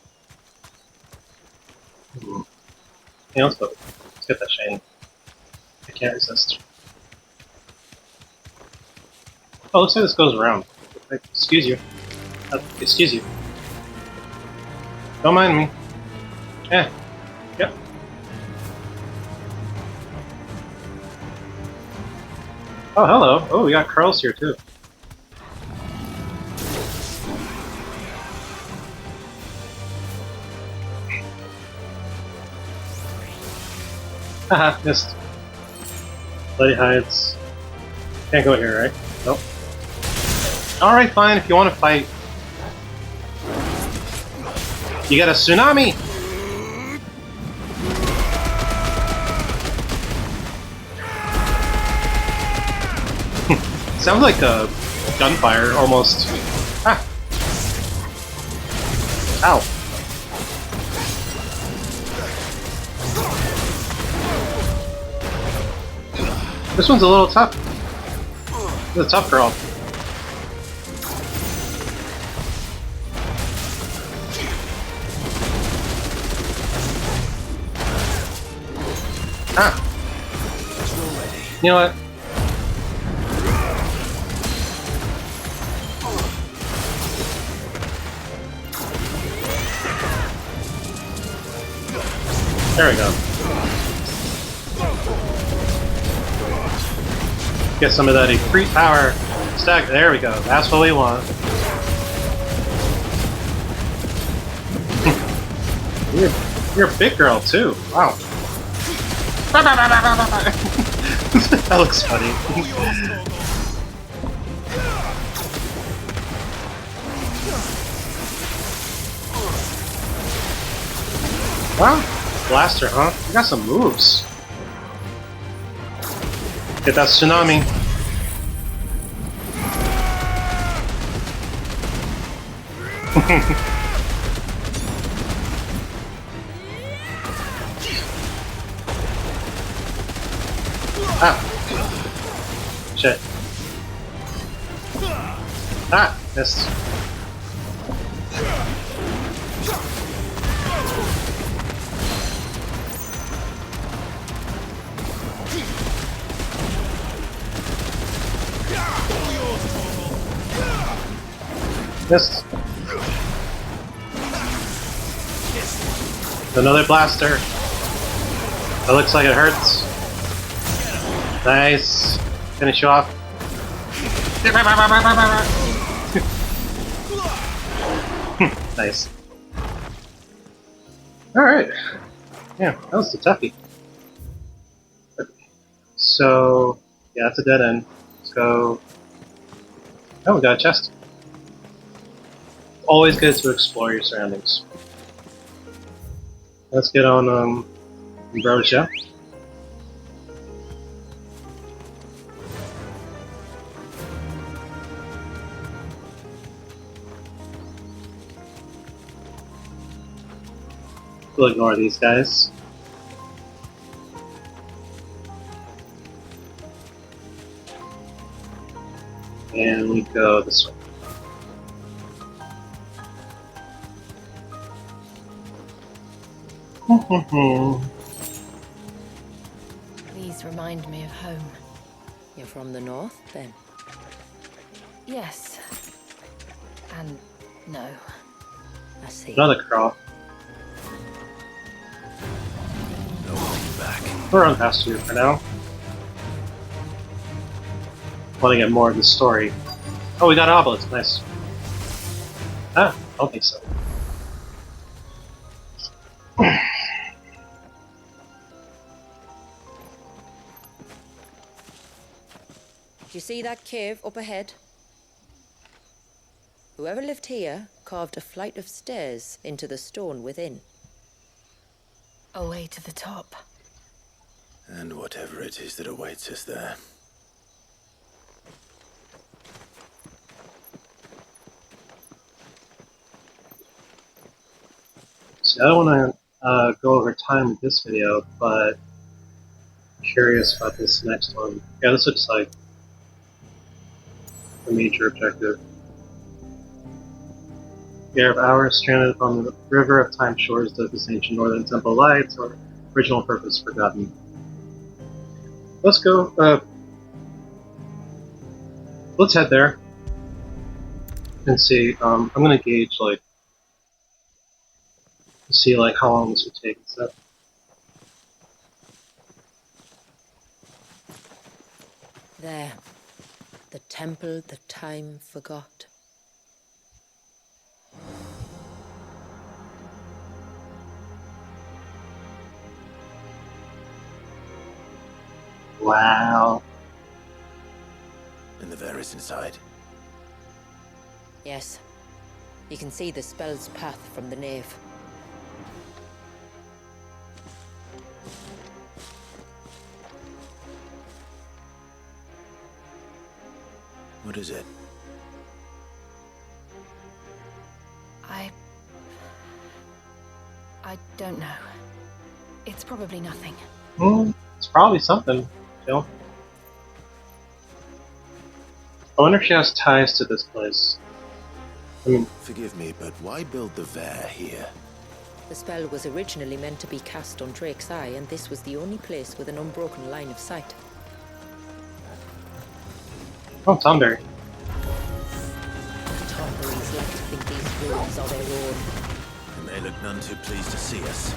Yeah, let's go. Let's get that shiny. I can't resist. Oh, looks like this goes around. Excuse you. Excuse you. Don't mind me. Eh. Yep. Oh, hello. Oh, we got Carl's here too. Haha, missed. Bloody hides. Can't go here, right? Nope. Alright, fine, if you want to fight. You got a tsunami! Sounds like a gunfire, almost. Ah! Ow. This one's a little tough. This is a tough girl. Ah! You know what? There we go. Get some of that increased power. Stack. There we go. That's what we want. You're a big girl too. Wow. That looks funny. Wow. Blaster, huh? You got some moves. Get that tsunami. Ah. Shit. Ah, missed. Missed. Another blaster. That looks like it hurts. Nice. Finish you off. Nice. Alright. Yeah, that was the toughie. So, yeah, that's a dead end. Let's go. Oh, we got a chest. Always good to explore your surroundings. Let's get on Ambrosia. We'll ignore these guys. And we go this way. These remind me of home. You're from the north, then? Yes. And no. I see. Another crawl. No holding back. We're on past you for now. Want to get more of the story. Oh, we got an obelisk. Nice. Ah, I don't think so. Do you see that cave up ahead? Whoever lived here carved a flight of stairs into the stone within. A way to the top. And whatever it is that awaits us there. So I don't want to go over time with this video, but I'm curious about this next one. Yeah, this looks like a major objective. Pair of hours stranded upon the river of time shores does this ancient northern temple lie its original purpose forgotten. Let's go, let's head there and see. I'm gonna gauge, like, see, like, how long this would take and stuff. There. The temple that time forgot. Wow. And the Varys inside. Yes. You can see the spell's path from the nave. What is it? I don't know. It's probably nothing. It's probably something, Jill. I wonder if she has ties to this place. I mean, Forgive me, but why build the Vare here? The spell was originally meant to be cast on Drake's Eye, and this was the only place with an unbroken line of sight. oh, Tonberry. Tonberries like to think these ruins are their own. And they look none too pleased to see us.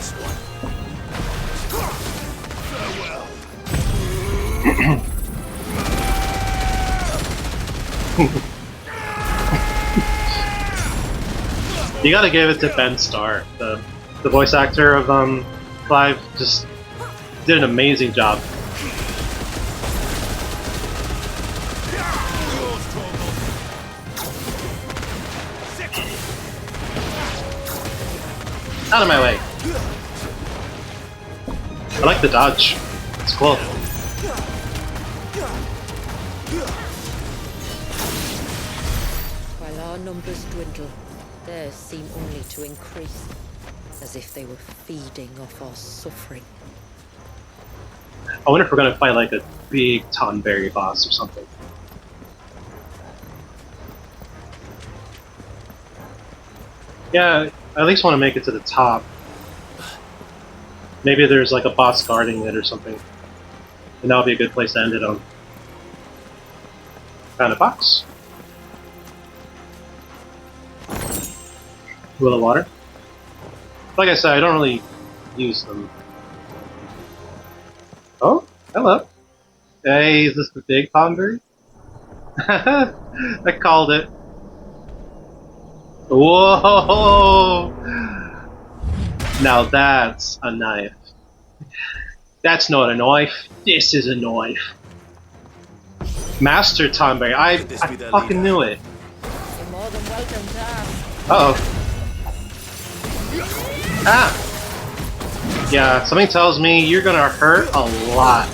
This one. Farewell. You gotta give it to Ben Starr, the voice actor of Clive. Just did an amazing job. Out of my way. I like the dodge. It's cool. While our numbers dwindle, theirs seem only to increase, as if they were feeding off our suffering. I wonder if we're gonna fight like a big Tonberry boss or something. Yeah, I at least want to make it to the top. Maybe there's like a boss guarding it or something. And that would be a good place to end it on. Found a box. Wheel of water. Like I said, I don't really use them. Oh, hello. Hey, is this the big Tonberry? I called it. Whoa! Now that's a knife. That's not a knife. This is a knife. Master Tonberry. I fucking knew it. You're more than welcome to ask. Uh-oh. Ah! Yeah, something tells me you're gonna hurt a lot.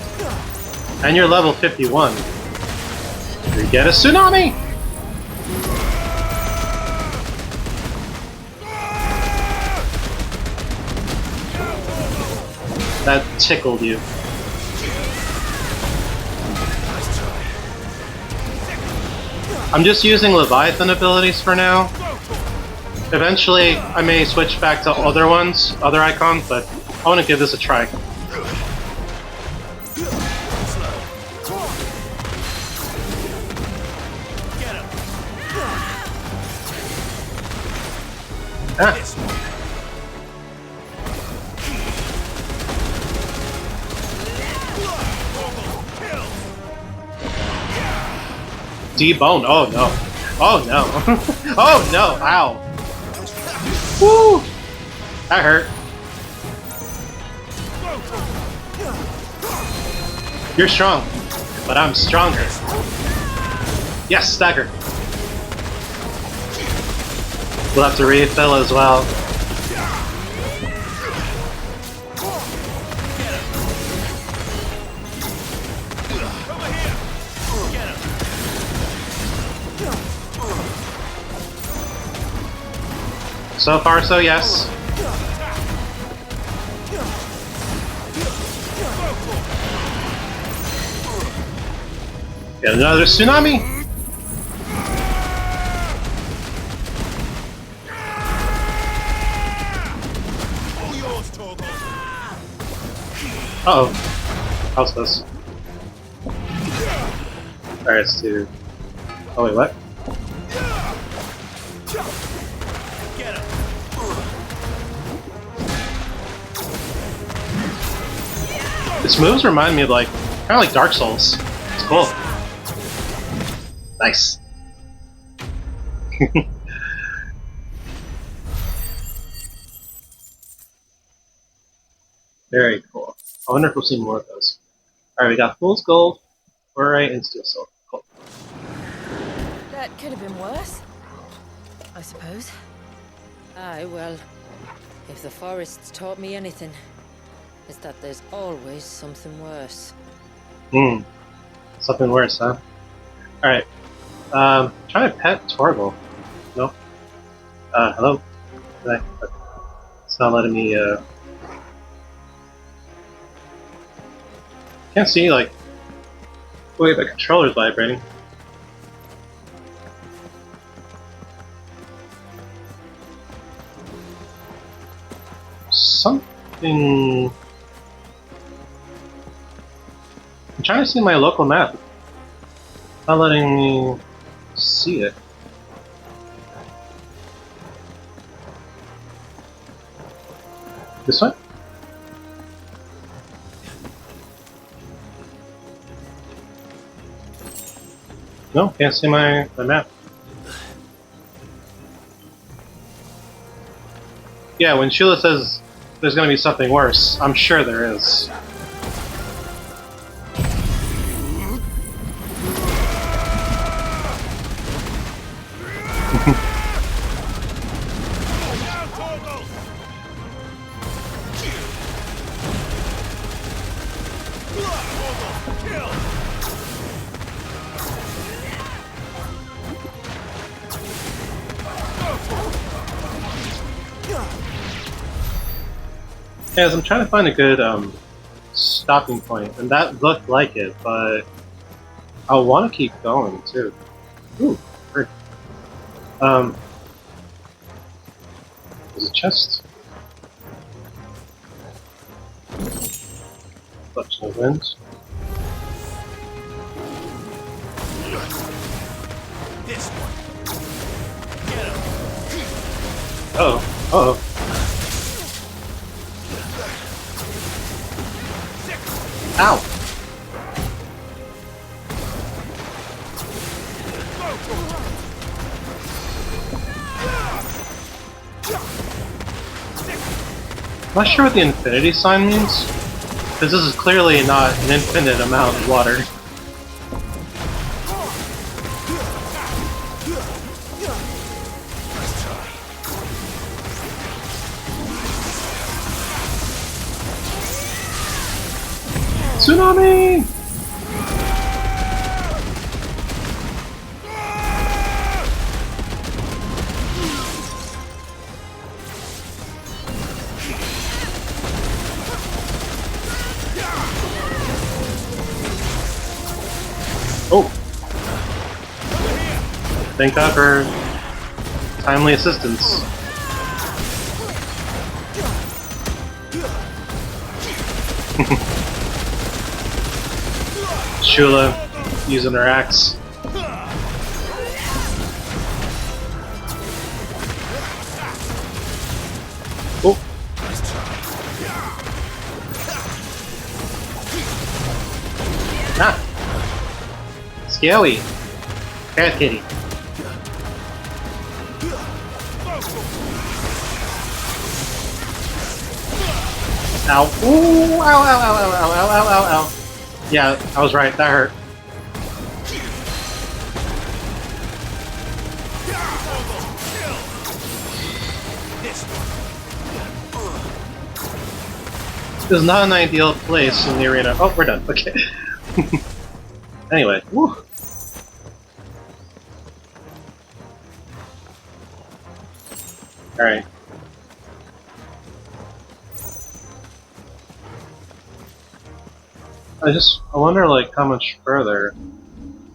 And you're level 51. You get a tsunami! That tickled you. I'm just using Leviathan abilities for now. Eventually, I may switch back to other ones, other icons, but I want to give this a try. Ah. Deboned. Oh no. Oh no. Oh no. Ow. Woo! That hurt. You're strong, but I'm stronger. Yes, stagger. We'll have to refill as well. So far, so yes. Get another tsunami! Uh-oh. That was close. Alright, let's do... Oh wait, what? Its moves remind me of like, kind of like Dark Souls. It's cool. Nice. Very cool. I wonder if we'll see more of those. Alright, we got Fool's Gold, Orite, and Steel Silver. Cool. That could have been worse, I suppose. Aye, well, if the forest's taught me anything, it's that there's always something worse. Hmm. Something worse, huh? Alright. Trying to pet Torgal. Nope. Hello? It's not letting me, Can't see, like... Wait, the controller's vibrating. Something... I'm trying to see my local map. Not letting me see it. This one? No, can't see my map. Yeah, when Sheila says there's gonna be something worse, I'm sure there is. Guys, I'm trying to find a good stopping point, and that looked like it, but I want to keep going too. Ooh, great. There's a chest. Collection of winds. This one. Oh, oh. Ow! I'm not sure what the infinity sign means, because this is clearly not an infinite amount of water. Tsunami! Oh! Thank God for timely assistance. Shula using her axe. Oh! Ah! Scary! Cat kitty. Ow. Ooh, ow, ow, ow, ow, ow, ow, ow, ow, ow. Yeah, I was right, that hurt. This is not an ideal place in the arena. Oh, we're done. Okay. Anyway, woo. Alright. I wonder, like, how much further.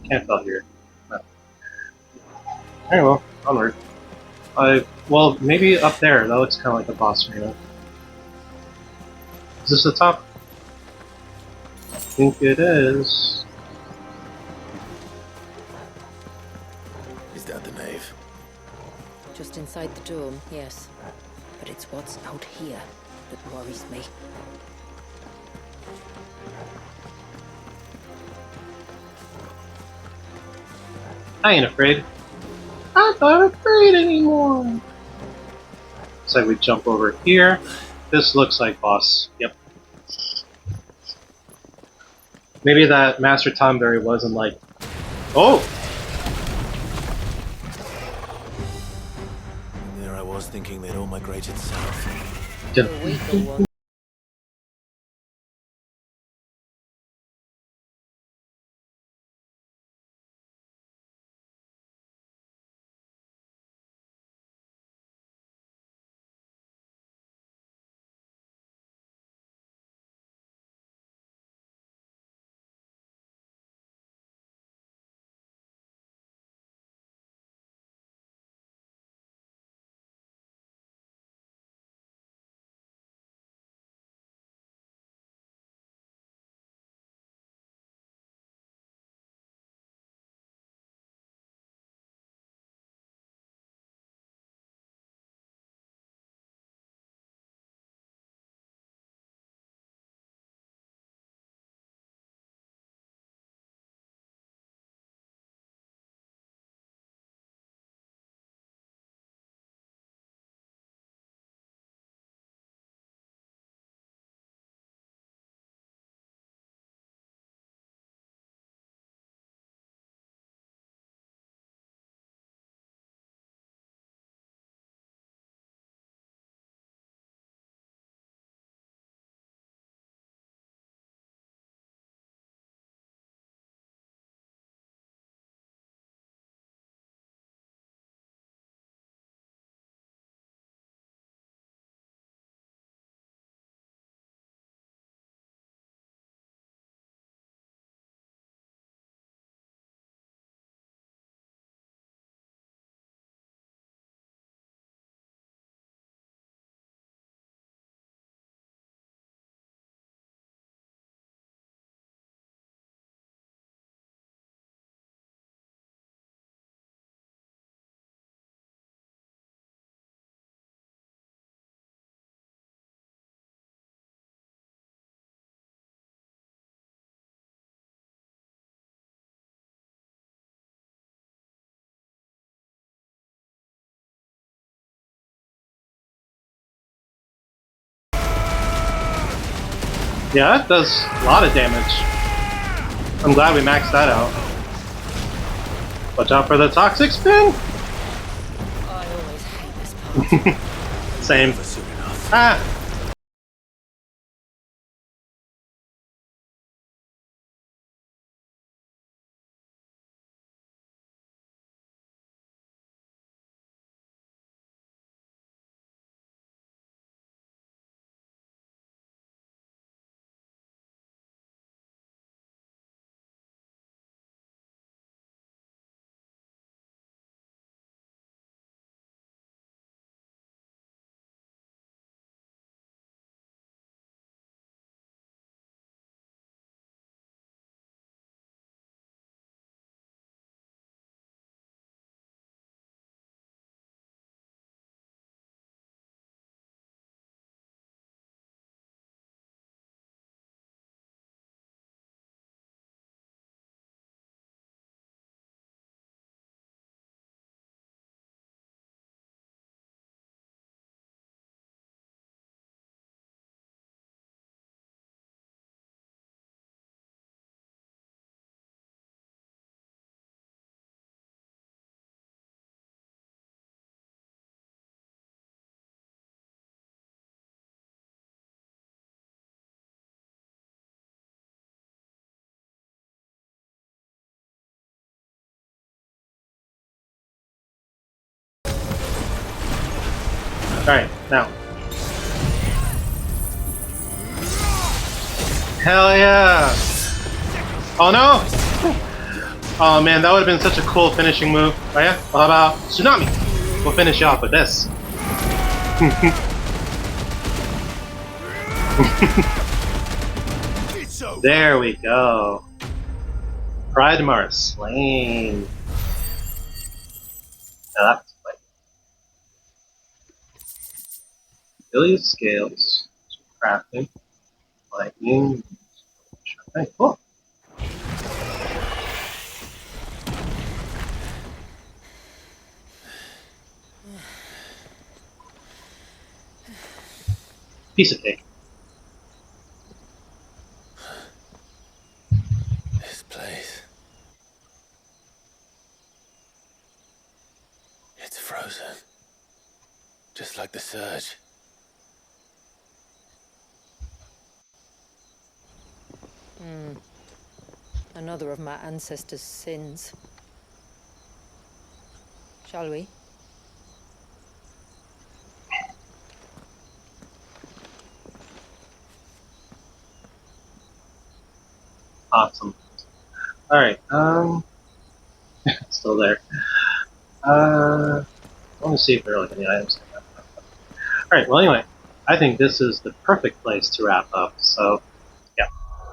Can't tell here. No. Alright, well, onward. Well, maybe up there. That looks kind of like a boss arena. Is this the top? I think it is. Is that the nave? Just inside the dome, yes. But it's what's out here that worries me. I ain't afraid. I'm not afraid anymore. Looks like we jump over here. This looks like boss. Yep. Maybe that Master Tonberry wasn't like, oh! And there I was thinking they'd all migrated south. The weaker one. Yeah, that does a lot of damage. I'm glad we maxed that out. Watch out for the toxic spin! I always hate this part. Same. Ah! Alright, now. Hell yeah! Oh no! Oh man, that would have been such a cool finishing move. Oh yeah? How about Tsunami? We'll finish you off with this. There we go. Hreidmar slain. Now that's like ability scales, crafting, lightning. Alright, cool. Piece of cake. This place. It's frozen. Just like the surge. Another of my ancestors' sins. Shall we? Awesome. Alright, still there. Let me see if there are like any items. Alright, well anyway, I think this is the perfect place to wrap up. So, yeah,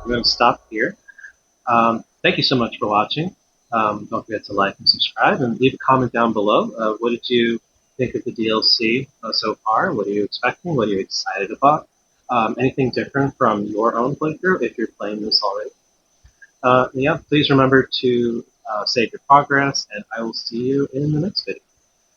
we're going to stop here. Thank you so much for watching. Don't forget to like and subscribe and leave a comment down below. What did you think of the DLC so far? What are you expecting? What are you excited about? Anything different from your own playthrough if you're playing this already? Yeah, please remember to save your progress, and I will see you in the next video.